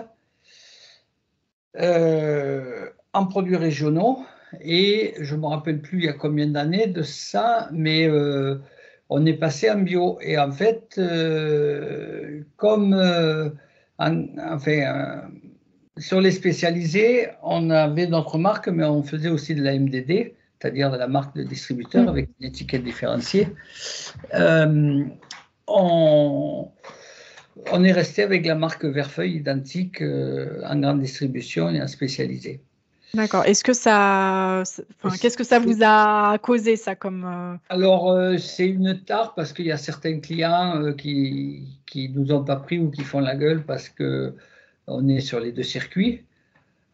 en produits régionaux. Et je ne me rappelle plus il y a combien d'années de ça, mais on est passé en bio. Et en fait, sur les spécialisés, on avait notre marque, mais on faisait aussi de la MDD, c'est-à-dire de la marque de distributeur avec une étiquette différenciée. On est resté avec la marque Verfeuille identique en grande distribution et en spécialisé. D'accord. Qu'est-ce que ça vous a causé, ça, comme… Alors, c'est une tare parce qu'il y a certains clients qui nous ont pas pris ou qui font la gueule parce qu'on est sur les deux circuits.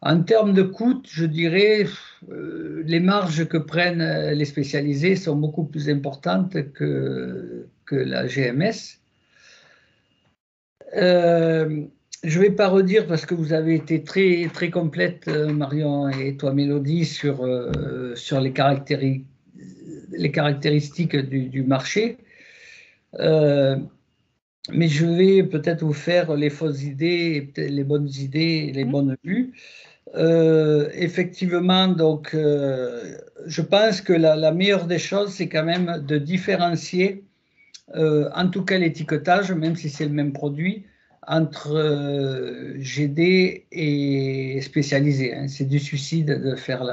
En termes de coûts, je dirais les marges que prennent les spécialisés sont beaucoup plus importantes que la GMS. Je ne vais pas redire parce que vous avez été très, très complète, Marion et toi, Mélodie, sur les caractéristiques du marché. Mais je vais peut-être vous faire les fausses idées, les bonnes idées, les bonnes vues. Effectivement, donc, je pense que la meilleure des choses, c'est quand même de différencier, en tout cas l'étiquetage, même si c'est le même produit, entre GD et spécialisé. Hein. C'est du suicide de faire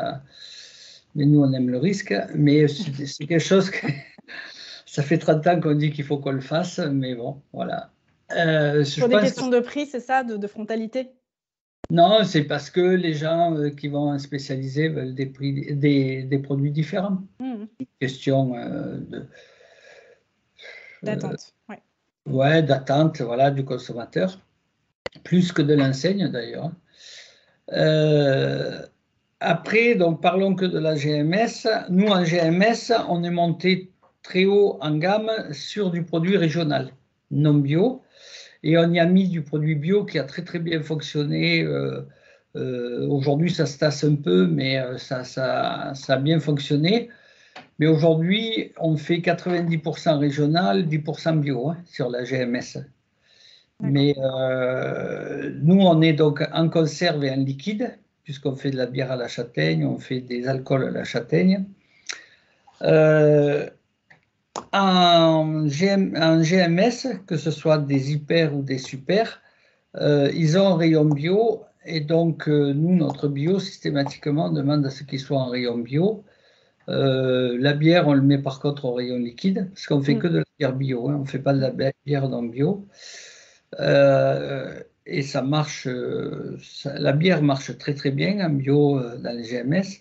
mais nous, on aime le risque, mais c'est quelque chose que ça fait 30 ans qu'on dit qu'il faut qu'on le fasse, mais bon, voilà. Sur des questions de prix, c'est ça, de frontalité? Non, c'est parce que les gens qui vont en spécialisé veulent des produits différents. Question d'attente. Ouais, d'attente, voilà, du consommateur, plus que de l'enseigne d'ailleurs. Après, donc parlons que de la GMS. Nous, en GMS, on est monté très haut en gamme sur du produit régional, non bio. Et on y a mis du produit bio qui a très très bien fonctionné. Aujourd'hui, ça se tasse un peu, mais ça a bien fonctionné. Mais aujourd'hui, on fait 90% régional, 10% bio sur la GMS. Mais nous, on est donc en conserve et en liquide, puisqu'on fait de la bière à la châtaigne, on fait des alcools à la châtaigne. En GMS, que ce soit des hyper ou des super, ils ont un rayon bio, et donc nous, notre bio, systématiquement, demande à ce qu'il soit en rayon bio. La bière, on le met par contre au rayon liquide, parce qu'on ne fait que de la bière bio, on ne fait pas de la bière non bio. Et ça marche, la bière marche très très bien en bio dans les GMS.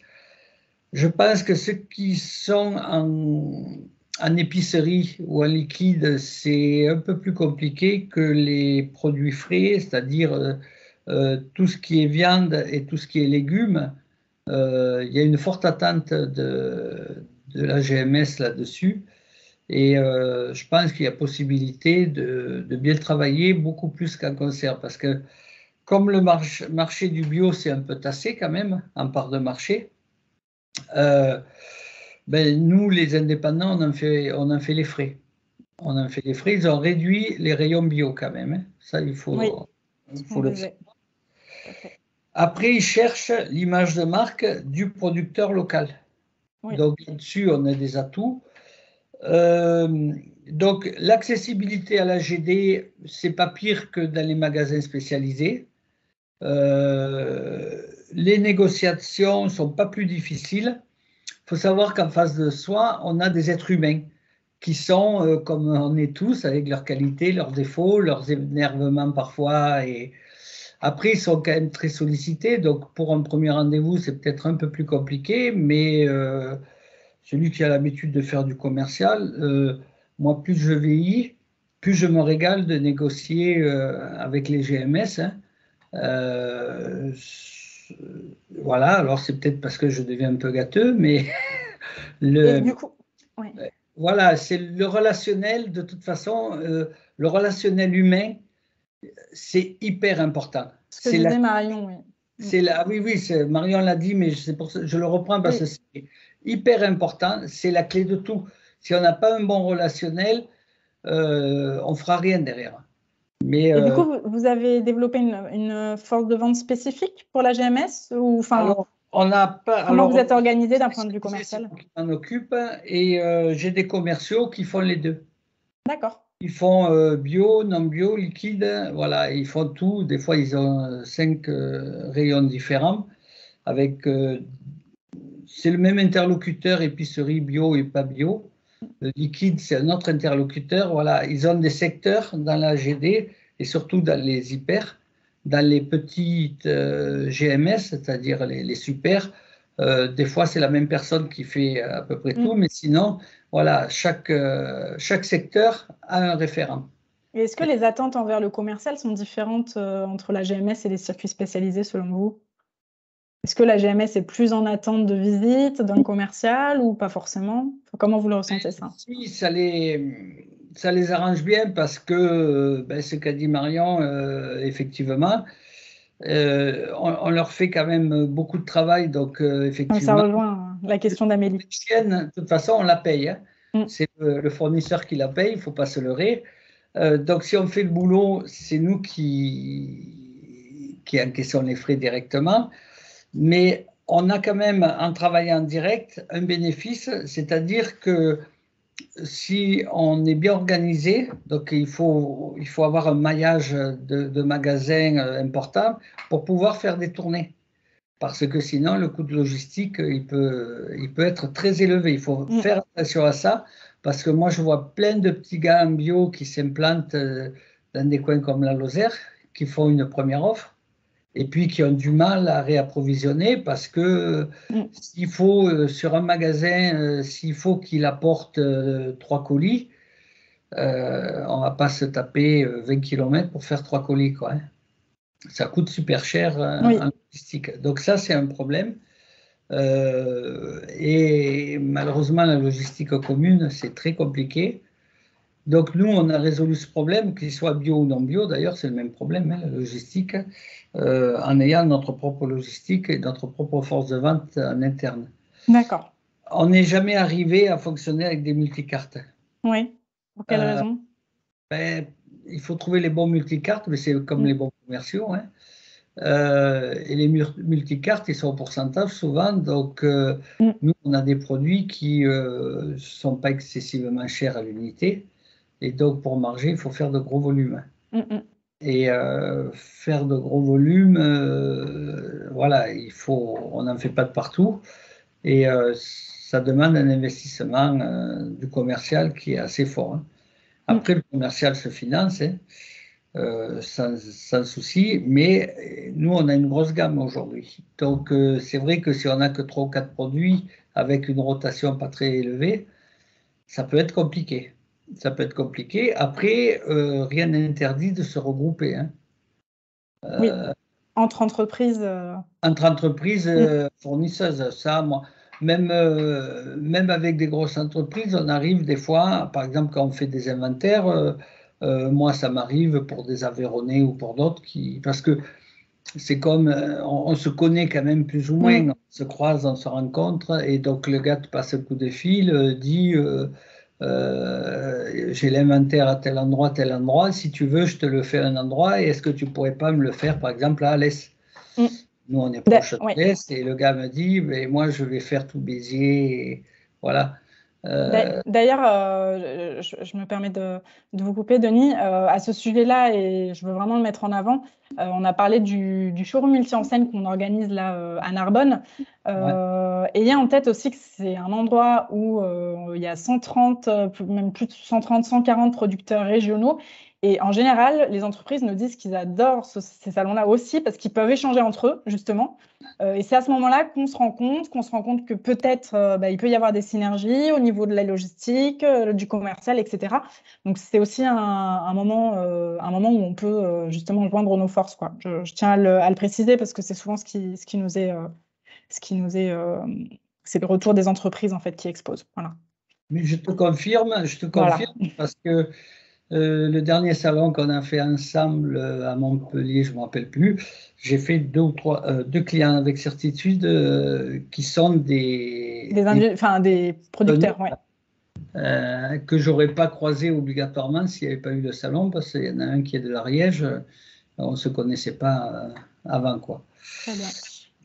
Je pense que ceux qui sont en épicerie ou en liquide, c'est un peu plus compliqué que les produits frais, c'est-à-dire tout ce qui est viande et tout ce qui est légumes. Il y a une forte attente de la GMS là-dessus. Et je pense qu'il y a possibilité de bien le travailler beaucoup plus qu'en conserve. Parce que comme le marché du bio, c'est un peu tassé quand même, en part de marché, nous, les indépendants, on en fait les frais. On en fait les frais. Ils ont réduit les rayons bio quand même. Hein. Ça, il faut le faire. Après, ils cherchent l'image de marque du producteur local. Oui. Donc, là-dessus, on a des atouts. Donc, l'accessibilité à la GD, c'est pas pire que dans les magasins spécialisés. Les négociations sont pas plus difficiles. Il faut savoir qu'en face de soi, on a des êtres humains qui sont, comme on est tous, avec leurs qualités, leurs défauts, leurs énervements parfois. Et après, ils sont quand même très sollicités. Donc, pour un premier rendez-vous, c'est peut-être un peu plus compliqué, mais celui qui a l'habitude de faire du commercial, moi, plus je vieillis, plus je me régale de négocier avec les GMS. Hein. Voilà, alors c'est peut-être parce que je deviens un peu gâteux, mais Et du coup, oui. Voilà, c'est le relationnel, de toute façon, le relationnel humain, c'est hyper important. Ce que disait Marion, oui. Oui, Marion l'a dit, mais c'est pour ça, je le reprends parce que c'est hyper important, c'est la clé de tout. Si on n'a pas un bon relationnel, on ne fera rien derrière. Mais, et du coup, vous avez développé une force de vente spécifique pour la GMS ou, alors, on n'a pas. Comment vous êtes organisé d'un point de vue commercial? C'est moi qui m'en occupe et j'ai des commerciaux qui font les deux. D'accord. Ils font bio, non bio, liquide, voilà, ils font tout. Des fois, ils ont 5 rayons différents. C'est le même interlocuteur, épicerie bio et pas bio. Le liquide, c'est un autre interlocuteur. Voilà, ils ont des secteurs dans la GD et surtout dans les hyper. Dans les petites GMS, c'est-à-dire les super, des fois, c'est la même personne qui fait à peu près tout, mais sinon, voilà, chaque secteur a un référent. Et est-ce que les attentes envers le commercial sont différentes entre la GMS et les circuits spécialisés selon vous? Est-ce que la GMS est plus en attente de visite d'un commercial ou pas forcément? Comment vous le ressentez ça? Si, ça les arrange bien parce que ce qu'a dit Marion, effectivement, on leur fait quand même beaucoup de travail, donc effectivement. Ça rejoint la question d'Amélie. De toute façon, on la paye. Hein. C'est le fournisseur qui la paye, il ne faut pas se leurrer. Donc, si on fait le boulot, c'est nous qui encaissons les frais directement. Mais on a quand même, en travaillant en direct, un bénéfice, c'est-à-dire que si on est bien organisé, donc il faut avoir un maillage de magasins important pour pouvoir faire des tournées. Parce que sinon, le coût de logistique, il peut être très élevé. Il faut faire attention à ça, parce que moi, je vois plein de petits gars en bio qui s'implantent dans des coins comme la Lozère, qui font une première offre, et puis qui ont du mal à réapprovisionner, parce que s'il faut, sur un magasin, s'il faut qu'il apporte 3 colis, on ne va pas se taper 20 km pour faire 3 colis, quoi. Hein. Ça coûte super cher en logistique. Donc ça, c'est un problème. Et malheureusement, la logistique commune, c'est très compliqué. Donc nous, on a résolu ce problème, qu'il soit bio ou non bio. D'ailleurs, c'est le même problème, hein, la logistique, en ayant notre propre logistique et notre propre force de vente en interne. D'accord. On n'est jamais arrivé à fonctionner avec des multicartes. Oui. Pour quelle raison? Il faut trouver les bons multicartes, mais c'est comme les bons commerciaux. Hein. Et les multicartes, ils sont au pourcentage souvent. Donc, nous, on a des produits qui ne sont pas excessivement chers à l'unité. Et donc, pour marger, il faut faire de gros volumes. Et faire de gros volumes, voilà, on n'en fait pas de partout. Et ça demande un investissement du commercial qui est assez fort. Hein. Après, le commercial se finance, hein, sans souci, mais nous, on a une grosse gamme aujourd'hui. Donc, c'est vrai que si on n'a que 3 ou 4 produits avec une rotation pas très élevée, ça peut être compliqué. Ça peut être compliqué. Après, rien n'interdit de se regrouper. Hein. Oui, entre entreprises. Entre entreprises fournisseuses, ça, moi. Même avec des grosses entreprises, on arrive des fois, par exemple, quand on fait des inventaires, moi, ça m'arrive pour des Aveyronnais ou pour d'autres, parce que c'est comme, on se connaît quand même plus ou moins, on se croise, on se rencontre, et donc le gars te passe un coup de fil, dit j'ai l'inventaire à tel endroit, si tu veux, je te le fais à un endroit, et est-ce que tu pourrais pas me le faire, par exemple, à Alès? Nous, on est proche de l'Est, et le gars me dit, mais moi, je vais faire tout Béziers, et voilà. D'ailleurs, je me permets de vous couper, Denis, à ce sujet-là, et je veux vraiment le mettre en avant. On a parlé du showroom multi-enseigne qu'on organise là à Narbonne. Et il y a en tête aussi que c'est un endroit où il y a 130, même plus de 130, 140 producteurs régionaux. Et en général, les entreprises nous disent qu'ils adorent ces salons-là aussi parce qu'ils peuvent échanger entre eux, justement. Et c'est à ce moment-là qu'on se rend compte que peut-être il peut y avoir des synergies au niveau de la logistique, du commercial, etc. Donc, c'est aussi un moment où on peut justement joindre nos forces, quoi. Je tiens à le préciser parce que c'est souvent ce qui nous est, c'est le retour des entreprises en fait qui exposent. Voilà. Mais je te confirme parce que le dernier salon qu'on a fait ensemble à Montpellier, je ne me rappelle plus, j'ai fait deux clients avec certitude qui sont des producteurs, ouais. Que j'aurais pas croisé obligatoirement s'il n'y avait pas eu le salon, parce qu'il y en a un qui est de l'Ariège, on ne se connaissait pas avant, quoi. Très bien.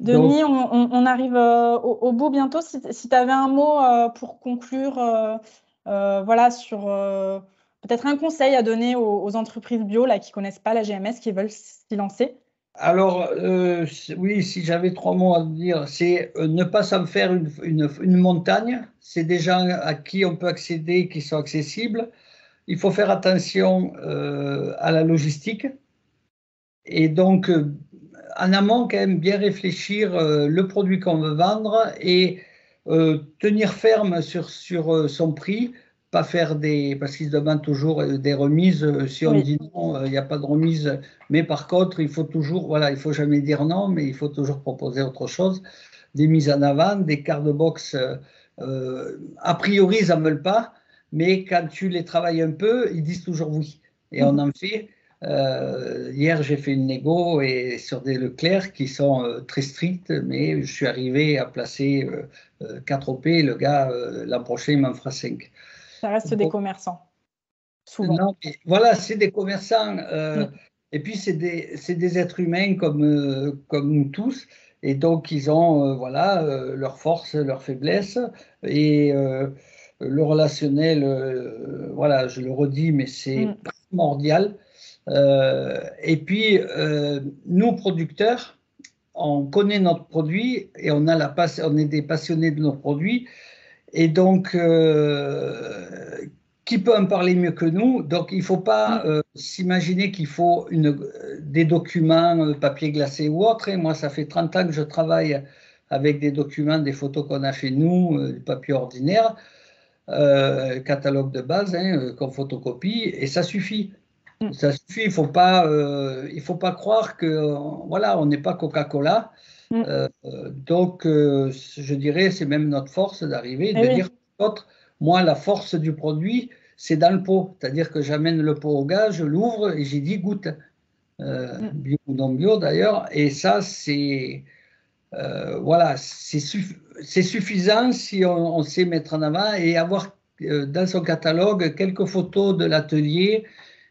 Denis, on arrive au bout bientôt. Si tu avais un mot pour conclure, voilà, sur peut-être un conseil à donner aux entreprises bio là, qui ne connaissent pas la GMS, qui veulent s'y lancer. Alors, oui, si j'avais 3 mots à dire, c'est ne pas s'en faire une montagne. C'est des gens à qui on peut accéder, qui sont accessibles. Il faut faire attention à la logistique. Et donc, en amont, quand même, bien réfléchir le produit qu'on veut vendre et tenir ferme sur son prix, pas faire parce qu'ils demandent toujours des remises. Si on dit non, il n'y a pas de remise. Mais par contre, il faut toujours, voilà, il faut jamais dire non, mais il faut toujours proposer autre chose. Des mises en avant, des cartes de box, a priori, ils n'en veulent pas, mais quand tu les travailles un peu, ils disent toujours oui. Et on en fait. Hier, j'ai fait une négo et sur des Leclerc qui sont très stricts, mais je suis arrivé à placer 4 OP. Le gars, l'an prochain, il m'en fera 5. Ça reste des commerçants, souvent. Non, mais voilà, c'est des commerçants. Et puis, c'est des êtres humains comme nous tous. Et donc, ils ont voilà, leurs forces, leurs faiblesses. Et le relationnel, voilà, je le redis, mais c'est primordial. Et puis, nous, producteurs, on connaît notre produit et on est des passionnés de nos produits. Et donc, qui peut en parler mieux que nous? Donc, il ne faut pas s'imaginer qu'il faut des documents papier glacé ou autre. Et moi, ça fait 30 ans que je travaille avec des documents, des photos qu'on a fait nous, du papier ordinaire, catalogue de base qu'on photocopie, et ça suffit. Ça suffit, il ne faut pas croire que voilà, on n'est pas Coca-Cola. Donc, je dirais, c'est même notre force d'arriver, de dire moi, la force du produit, c'est dans le pot. C'est-à-dire que j'amène le pot au gars, je l'ouvre et j'ai dit goûte. Bio ou non bio d'ailleurs. Et ça, c'est voilà, c'est suffisant si on sait mettre en avant et avoir dans son catalogue quelques photos de l'atelier,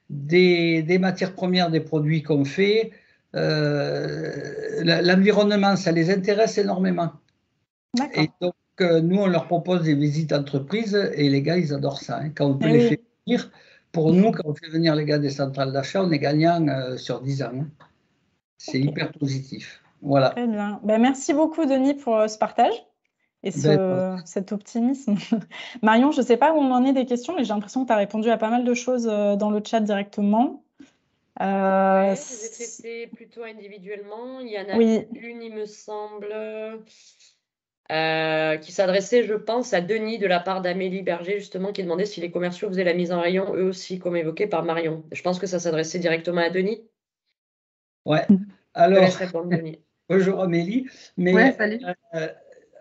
des matières premières des produits qu'on fait. L'environnement, ça les intéresse énormément. Et donc, nous, on leur propose des visites d'entreprise et les gars, ils adorent ça. Quand on peut les faire venir, pour nous, quand on fait venir les gars des centrales d'achat, on est gagnant sur 10 ans. C'est hyper positif. Voilà. Très bien. Ben, merci beaucoup, Denis, pour ce partage et cet optimisme. Marion, je ne sais pas où on en est des questions, mais j'ai l'impression que tu as répondu à pas mal de choses dans le chat directement. Je les ai traitées plutôt individuellement. Il y en a une, il me semble, qui s'adressait, je pense, à Denis de la part d'Amélie Berger, justement, qui demandait si les commerciaux faisaient la mise en rayon, eux aussi, comme évoqué par Marion. Je pense que ça s'adressait directement à Denis. Ouais. Alors, je te laisse répondre, Denis. Bonjour Amélie. Mais, ouais, salut.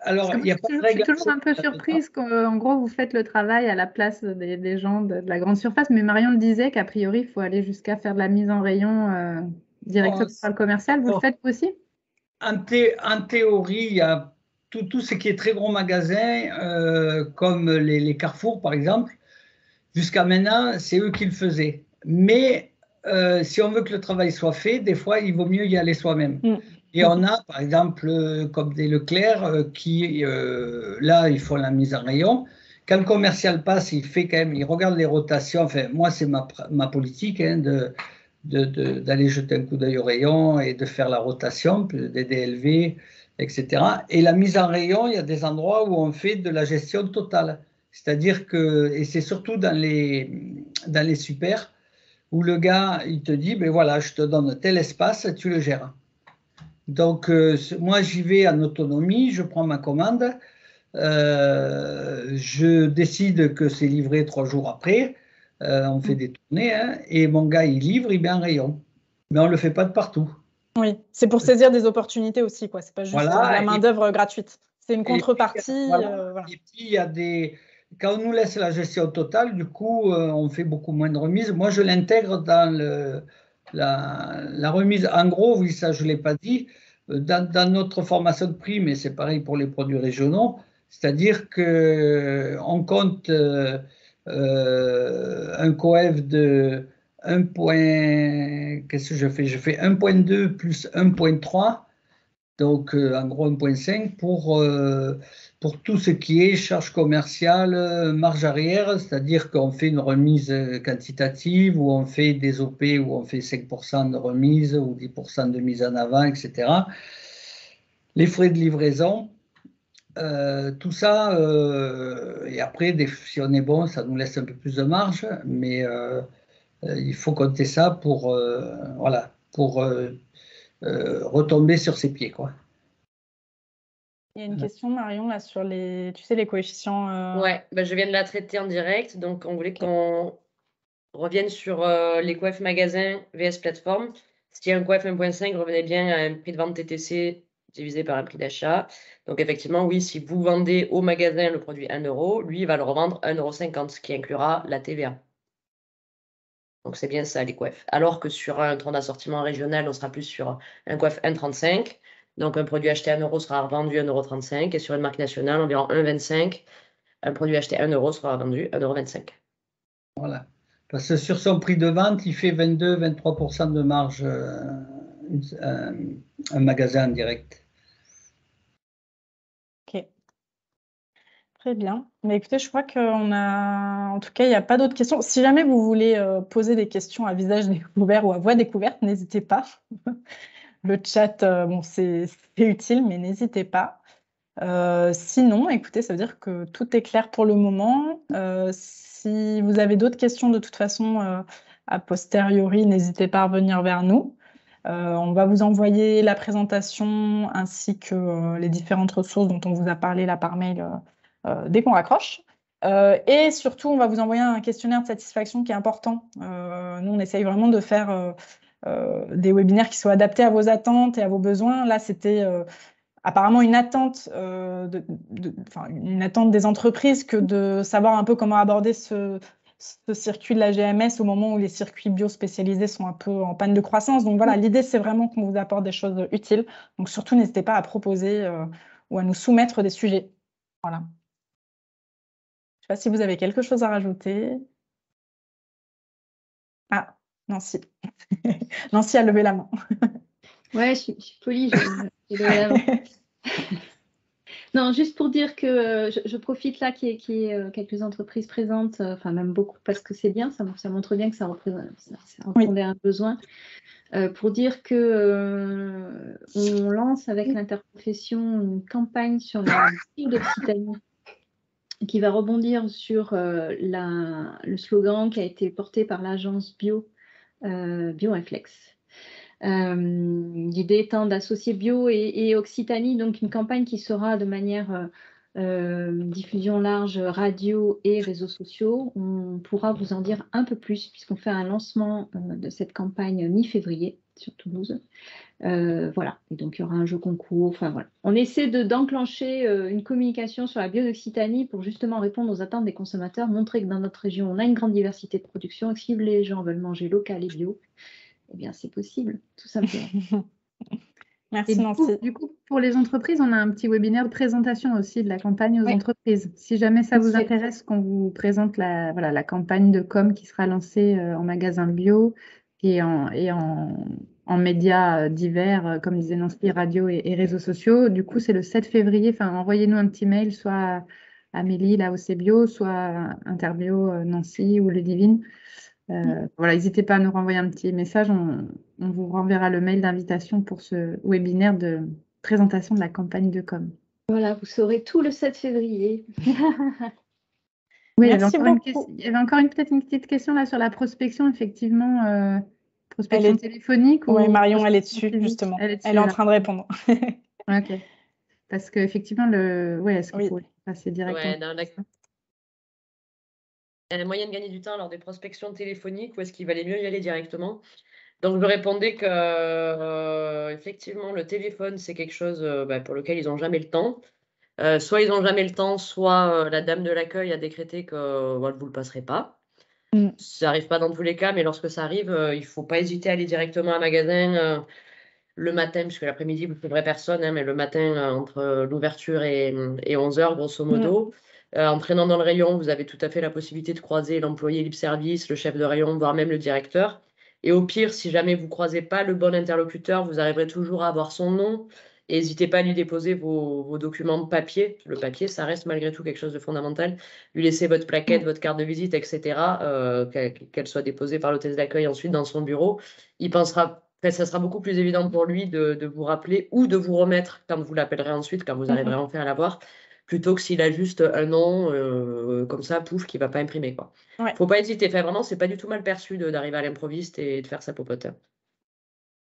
Alors, il y a pas de règle. Je suis toujours un peu surprise qu'en gros, vous faites le travail à la place des gens de la grande surface. Mais Marion le disait qu'a priori, il faut aller jusqu'à faire de la mise en rayon directement par le commercial. Vous le faites aussi? En théorie, il y a tout ce qui est très gros magasins, comme les Carrefour, par exemple. Jusqu'à maintenant, c'est eux qui le faisaient. Mais si on veut que le travail soit fait, des fois, il vaut mieux y aller soi-même. Et on a, par exemple, comme des Leclerc, qui, là, ils font la mise en rayon. Quand le commercial passe, il regarde les rotations. Enfin, moi, c'est ma politique d'aller jeter un coup d'œil au rayon et de faire la rotation, des DLV, etc. Et la mise en rayon, il y a des endroits où on fait de la gestion totale. C'est-à-dire que, et c'est surtout dans les super, où le gars, il te dit, ben voilà, je te donne tel espace, tu le gères. Donc, moi, j'y vais en autonomie, je prends ma commande, je décide que c'est livré 3 jours après, on fait des tournées, hein, et mon gars, il livre, il met en rayon. Mais on ne le fait pas de partout. Oui, c'est pour saisir des opportunités aussi, quoi. C'est pas juste Voilà, la main-d'œuvre gratuite. C'est une et puis, contrepartie. voilà. Voilà. Et puis, il y a quand on nous laisse la gestion totale, du coup, on fait beaucoup moins de remises. Moi, je l'intègre dans la remise. En gros, oui, ça, je ne l'ai pas dit, dans notre formation de prix, mais c'est pareil pour les produits régionaux, c'est-à-dire qu'on compte un coef de 1 point, qu'est-ce que je fais? Je fais 1,2 plus 1,3. Donc, en gros, 1,5 pour tout ce qui est charge commerciale, marge arrière, c'est-à-dire qu'on fait une remise quantitative, ou on fait des OP, où on fait 5% de remise ou 10% de mise en avant, etc. Les frais de livraison, tout ça, et après, si on est bon, ça nous laisse un peu plus de marge, mais il faut compter ça voilà, pour retomber sur ses pieds, quoi. Il y a une question, Marion, là, sur les coefficients. Ouais, ben, je viens de la traiter en direct. Donc, on voulait qu'on revienne sur les coefs magasins vs plateforme. Si un coef 1,5 revenait bien à un prix de vente TTC divisé par un prix d'achat. Donc, effectivement, oui, si vous vendez au magasin le produit 1 euro, lui, il va le revendre 1,50 €, ce qui inclura la TVA. Donc, c'est bien ça, les coefs. Alors que sur un tronc d'assortiment régional, on sera plus sur un coef 1,35 €. Donc, un produit acheté 1 euro sera revendu 1,35 €. Et sur une marque nationale, environ 1,25 €. Un produit acheté 1 euro sera vendu 1,25 €. Voilà. Parce que sur son prix de vente, il fait 22-23% de marge, un magasin en direct. Ok. Très bien. Mais écoutez, je crois qu'on a... En tout cas, il n'y a pas d'autres questions. Si jamais vous voulez poser des questions à visage découvert ou à voix découverte, n'hésitez pas. Le chat, bon, c'est utile, mais n'hésitez pas. Sinon, écoutez, ça veut dire que tout est clair pour le moment. Si vous avez d'autres questions, de toute façon, a posteriori, n'hésitez pas à revenir vers nous. On va vous envoyer la présentation ainsi que les différentes ressources dont on vous a parlé là par mail dès qu'on raccroche. Et surtout, on va vous envoyer un questionnaire de satisfaction qui est important. Nous, on essaye vraiment de faire des webinaires qui soient adaptés à vos attentes et à vos besoins. Là, c'était apparemment une attente, une attente des entreprises que de savoir un peu comment aborder ce circuit de la GMS au moment où les circuits bio spécialisés sont un peu en panne de croissance. Donc voilà, l'idée, c'est vraiment qu'on vous apporte des choses utiles. Donc surtout, n'hésitez pas à proposer ou à nous soumettre des sujets. Voilà. Je ne sais pas si vous avez quelque chose à rajouter. Ah, Nancy. Nancy a levé la main. Ouais, je suis polie, j'ai levé la main. Non, juste pour dire que je profite là qu'il y ait quelques entreprises présentes, enfin même beaucoup, parce que c'est bien, ça montre bien que ça répondait à un besoin. Pour dire que on lance avec l'interprofession une campagne sur la bio d'Occitanie qui va rebondir sur le slogan qui a été porté par l'agence bio, BioReflex. L'idée étant d'associer bio et Occitanie, donc une campagne qui sera de manière diffusion large, radio et réseaux sociaux. On pourra vous en dire un peu plus puisqu'on fait un lancement de cette campagne mi-février sur Toulouse. Voilà, et donc il y aura un jeu concours, enfin voilà. On essaie d'enclencher une communication sur la bio d'Occitanie pour justement répondre aux attentes des consommateurs, montrer que dans notre région, on a une grande diversité de production et que si les gens veulent manger local et bio, eh bien, c'est possible, tout simplement. Merci, Nancy. Du coup, pour les entreprises, on a un petit webinaire de présentation aussi de la campagne aux entreprises. Si jamais ça vous intéresse, qu'on vous présente la campagne de com qui sera lancée en magasin bio et en médias divers, comme disait Nancy, radio et réseaux sociaux. Du coup, c'est le 7 février. Enfin, envoyez-nous un petit mail, soit à Amélie, là, au CBio, soit à Interbio, Nancy ou Ludivine. Voilà, n'hésitez pas à nous renvoyer un petit message. On vous renverra le mail d'invitation pour ce webinaire de présentation de la campagne de com. Voilà, vous saurez tout le 7 février. Oui, Merci beaucoup. Il y avait encore peut-être une petite question là sur la prospection, effectivement, prospection Elle est- téléphonique Oui, ou Marion, elle est prospection dessus, physique? justement. Elle est dessus, Elle est en là. train de répondre. Ok. Parce qu'effectivement, est-ce qu'il Oui. faut passer directement? Ouais, la moyen de gagner du temps lors des prospections téléphoniques ou est-ce qu'il valait mieux y aller directement? Donc, je répondais que effectivement, le téléphone, c'est quelque chose pour lequel ils n'ont jamais le temps. Soit ils n'ont jamais le temps, soit la dame de l'accueil a décrété que vous ne le passerez pas. Mm. Ça n'arrive pas dans tous les cas, mais lorsque ça arrive, il ne faut pas hésiter à aller directement à un magasin le matin, puisque l'après-midi, vous ne trouverez personne, hein, mais le matin, entre l'ouverture et 11h, grosso modo. En traînant dans le rayon, vous avez tout à fait la possibilité de croiser l'employé libre service, le chef de rayon, voire même le directeur. Et au pire, si jamais vous ne croisez pas le bon interlocuteur, vous arriverez toujours à avoir son nom. Et n'hésitez pas à lui déposer vos documents de papier. Le papier, ça reste malgré tout quelque chose de fondamental. Lui laisser votre plaquette, votre carte de visite, etc., qu'elle soit déposée par l'hôtesse d'accueil ensuite dans son bureau. Il pensera, ça sera beaucoup plus évident pour lui de vous rappeler ou de vous remettre quand vous l'appellerez ensuite, quand vous arriverez enfin à l'avoir, plutôt que s'il a juste un nom comme ça, pouf, qui ne va pas imprimer, quoi. Ouais. Faut pas hésiter. Enfin, vraiment, c'est pas du tout mal perçu d'arriver à l'improviste et de faire sa popote.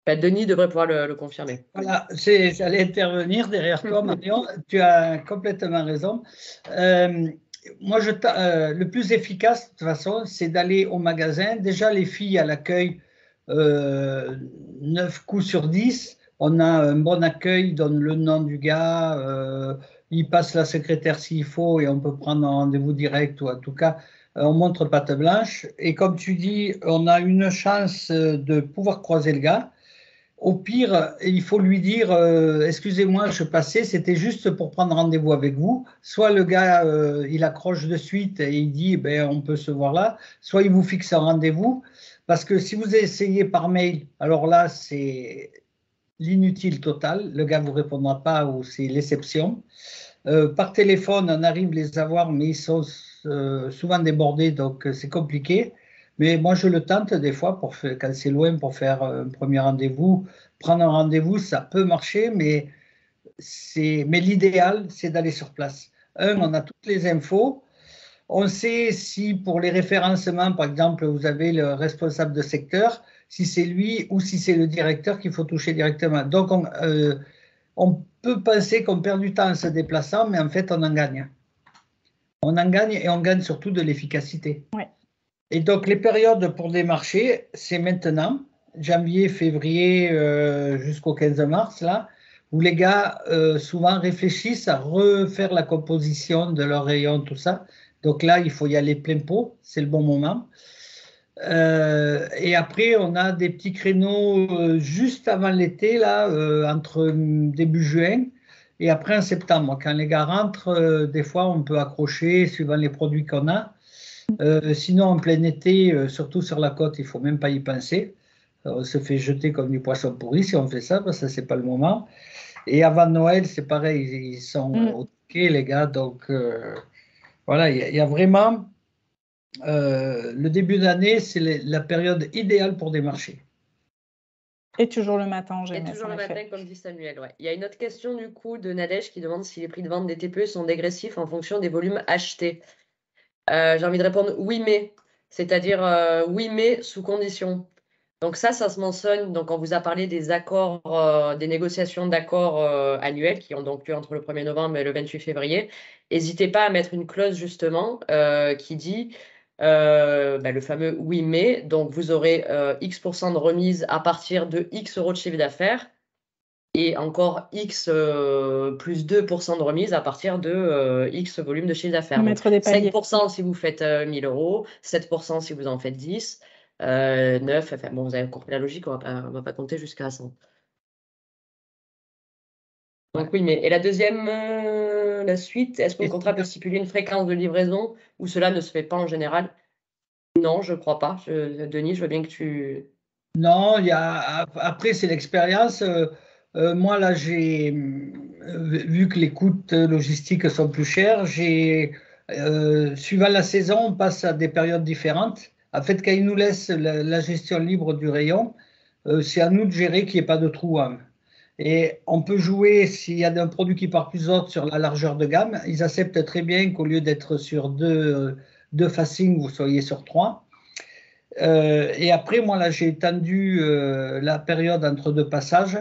Denis devrait pouvoir le confirmer. Voilà, j'allais intervenir derrière toi, Marion. Tu as complètement raison. Moi, le plus efficace, de toute façon, c'est d'aller au magasin. Déjà, les filles à l'accueil, 9 coups sur 10, on a un bon accueil, ils donnent le nom du gars, ils passent la secrétaire s'il faut et on peut prendre un rendez-vous direct ou en tout cas, on montre patte blanche. Et comme tu dis, on a une chance de pouvoir croiser le gars. Au pire, il faut lui dire excusez-moi, je passais, c'était juste pour prendre rendez-vous avec vous. Soit le gars, il accroche de suite et il dit ben, on peut se voir là, soit il vous fixe un rendez-vous. Parce que si vous essayez par mail, alors là, c'est l'inutile total. Le gars ne vous répondra pas ou c'est l'exception. Par téléphone, on arrive à les avoir, mais ils sont souvent débordés, donc c'est compliqué. Mais moi, je le tente des fois quand c'est loin pour faire un premier rendez-vous. Prendre un rendez-vous, ça peut marcher, mais l'idéal, c'est d'aller sur place. On a toutes les infos. On sait si pour les référencements, par exemple, vous avez le responsable de secteur, si c'est lui ou si c'est le directeur qu'il faut toucher directement. Donc, on peut penser qu'on perd du temps en se déplaçant, mais en fait, on en gagne. On en gagne et on gagne surtout de l'efficacité. Ouais. Et donc, les périodes pour démarcher, c'est maintenant, janvier, février, jusqu'au 15 mars, là, où les gars, souvent, réfléchissent à refaire la composition de leur rayon, tout ça. Donc là, il faut y aller plein pot, c'est le bon moment. Et après, on a des petits créneaux juste avant l'été, là, entre début juin et après en septembre. Quand les gars rentrent, des fois, on peut accrocher suivant les produits qu'on a. Sinon, en plein été, surtout sur la côte, il ne faut même pas y penser. On se fait jeter comme du poisson pourri si on fait ça, parce que ce n'est pas le moment. Et avant Noël, c'est pareil, ils sont au taquet, les gars. Donc, voilà, il y a vraiment... le début d'année, c'est la période idéale pour démarcher. Et toujours le matin en GMS. Et toujours le matin, comme dit Samuel. Ouais. Il y a une autre question du coup de Nadège qui demande si les prix de vente des TPE sont dégressifs en fonction des volumes achetés. J'ai envie de répondre oui, mais. C'est-à-dire oui, mais sous condition. Donc ça se mentionne. Donc on vous a parlé des accords, des négociations d'accords annuels qui ont donc lieu entre le 1er novembre et le 28 février. N'hésitez pas à mettre une clause justement qui dit le fameux oui, mais. Donc vous aurez X% de remise à partir de X euros de chiffre d'affaires et encore X plus 2% de remise à partir de X volume de chiffre d'affaires. 5% si vous faites 1000 euros, 7% si vous en faites 10, 9, enfin bon, vous avez compris la logique, on va pas compter jusqu'à 100. Donc oui, mais et la deuxième, la suite, est-ce qu'un contrat peut stipuler une fréquence de livraison ou cela ne se fait pas en général? Non, je ne crois pas. Denis, je veux bien que tu... Non, après, c'est l'expérience. Moi, là, j'ai vu que les coûts logistiques sont plus chers. Suivant la saison, on passe à des périodes différentes. En fait, quand ils nous laissent la gestion libre du rayon, c'est à nous de gérer qu'il n'y ait pas de trou. Et on peut jouer, s'il y a un produit qui part plus haut sur la largeur de gamme, ils acceptent très bien qu'au lieu d'être sur deux 2 facings, vous soyez sur 3. Et après, moi, là, j'ai étendu la période entre 2 passages.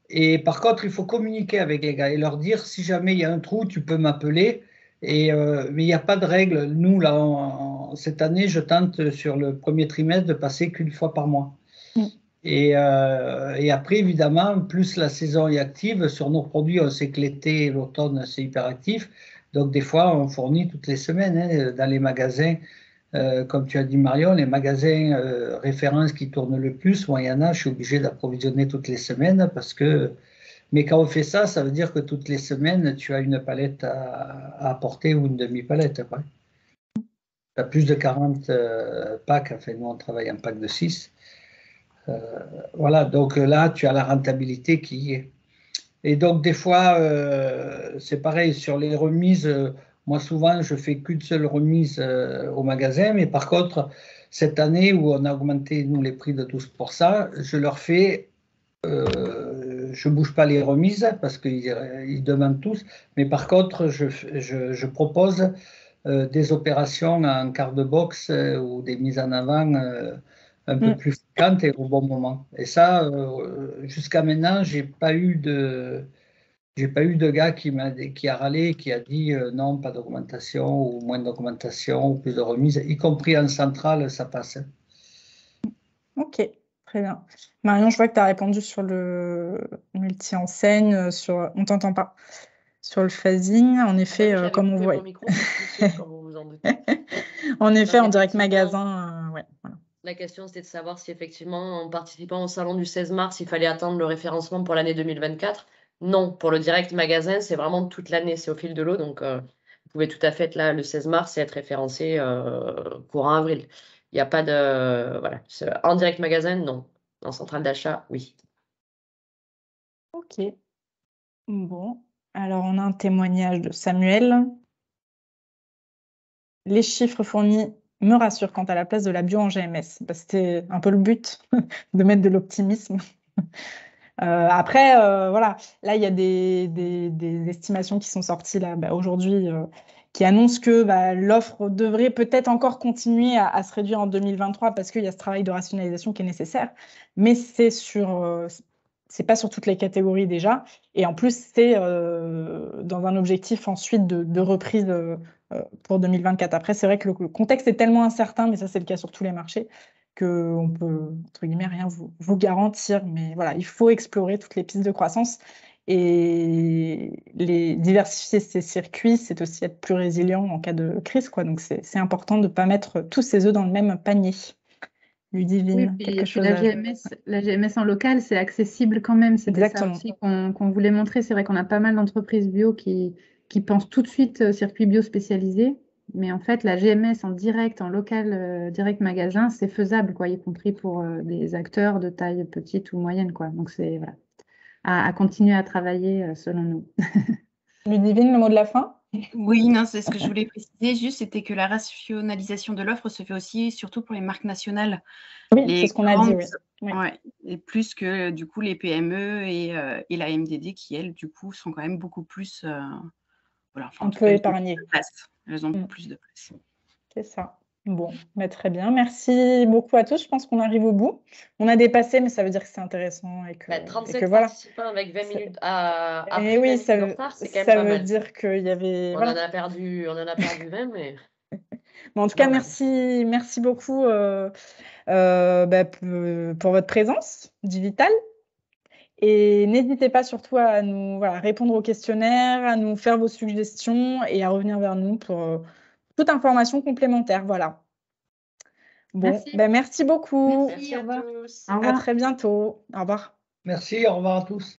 Et par contre, il faut communiquer avec les gars et leur dire, si jamais il y a un trou, tu peux m'appeler. Mais il n'y a pas de règle. Nous, là, cette année, je tente sur le premier trimestre de passer qu'1 fois par mois. Et après, évidemment, plus la saison est active, sur nos produits, on sait que l'été et l'automne, c'est hyper actif. Donc, des fois, on fournit toutes les semaines hein, dans les magasins. Comme tu as dit, Marion, les magasins références qui tournent le plus, moi, il y en a, je suis obligé d'approvisionner toutes les semaines parce que. Mais quand on fait ça, ça veut dire que toutes les semaines, tu as une palette à apporter ou une demi-palette. Tu as plus de 40 packs. Enfin, nous, on travaille en pack de 6. Voilà, donc là, tu as la rentabilité qui y est. Et donc, des fois, c'est pareil, sur les remises, moi, souvent, je fais qu'une seule remise au magasin, mais par contre, cette année où on a augmenté, nous, les prix de 12%, je leur fais, je ne bouge pas les remises parce qu'ils demandent tous, mais par contre, je propose des opérations en quart de box ou des mises en avant un peu plus fréquentes et au bon moment. Et ça, jusqu'à maintenant, j'ai pas eu de gars qui a râlé, qui a dit non, pas d'augmentation ou moins d'augmentation ou plus de remise, y compris en centrale, ça passe. Ok, très bien. Marion, je vois que tu as répondu sur le multi-enseigne, on t'entend pas. Sur le phasing, en effet, comme on voit. Mon micro, comme vous vous en doutez. En effet, en direct magasin, ouais, voilà. La question, c'était de savoir si effectivement, en participant au salon du 16 mars, il fallait attendre le référencement pour l'année 2024. Non, pour le direct magasin, c'est vraiment toute l'année, c'est au fil de l'eau. Donc, vous pouvez tout à fait être là le 16 mars et être référencé courant avril. Il n'y a pas de... Voilà. En direct magasin, non. En centrale d'achat, oui. Ok. Bon. Alors, on a un témoignage de Samuel. Les chiffres fournis me rassurent quant à la place de la bio en GMS. Bah, c'était un peu le but de mettre de l'optimisme. Après, voilà, là, il y a des estimations qui sont sorties là, aujourd'hui qui annoncent que l'offre devrait peut-être encore continuer à se réduire en 2023 parce qu'il y a ce travail de rationalisation qui est nécessaire. Mais c'est pas sur toutes les catégories déjà. Et en plus, c'est dans un objectif ensuite de reprise pour 2024. Après, c'est vrai que le contexte est tellement incertain, mais ça, c'est le cas sur tous les marchés, qu'on peut, entre guillemets, rien vous garantir. Mais voilà, il faut explorer toutes les pistes de croissance et diversifier ses circuits, c'est aussi être plus résilient en cas de crise, quoi. Donc, c'est important de ne pas mettre tous ses œufs dans le même panier. Ludivine, oui, quelque chose la GMS en local, c'est accessible quand même. C'était ça Exactement. aussi qu'on voulait montrer. C'est vrai qu'on a pas mal d'entreprises bio qui pensent tout de suite circuit bio spécialisé. Mais en fait, la GMS en direct, en local, direct magasin, c'est faisable, quoi, y compris pour des acteurs de taille petite ou moyenne, quoi. Donc, c'est voilà, à continuer à travailler selon nous. Ludivine, le mot de la fin? Oui, non, c'est ce que je voulais préciser juste, c'était que la rationalisation de l'offre se fait aussi surtout pour les marques nationales. Oui, c'est ce qu'on a dit, oui. Ouais, et plus que du coup les PME et la MDD qui, elles, du coup, sont quand même beaucoup plus voilà, un peu épargnées. Elles ont plus de place. C'est ça. Bon, très bien. Merci beaucoup à tous. Je pense qu'on arrive au bout. On a dépassé, mais ça veut dire que c'est intéressant. Et que, 37 voilà. participants avec 20 minutes après et oui, 20 ça minutes de retard, c'est quand même pas mal. Ça veut dire qu'il y avait... On en a perdu 20, mais... Bon, en tout cas, merci beaucoup pour votre présence digitale. Et n'hésitez pas surtout à nous répondre aux questionnaires, à nous faire vos suggestions et à revenir vers nous pour toute information complémentaire. Voilà. Bon, merci beaucoup. Merci à tous. À très bientôt. Au revoir. Merci, au revoir à tous.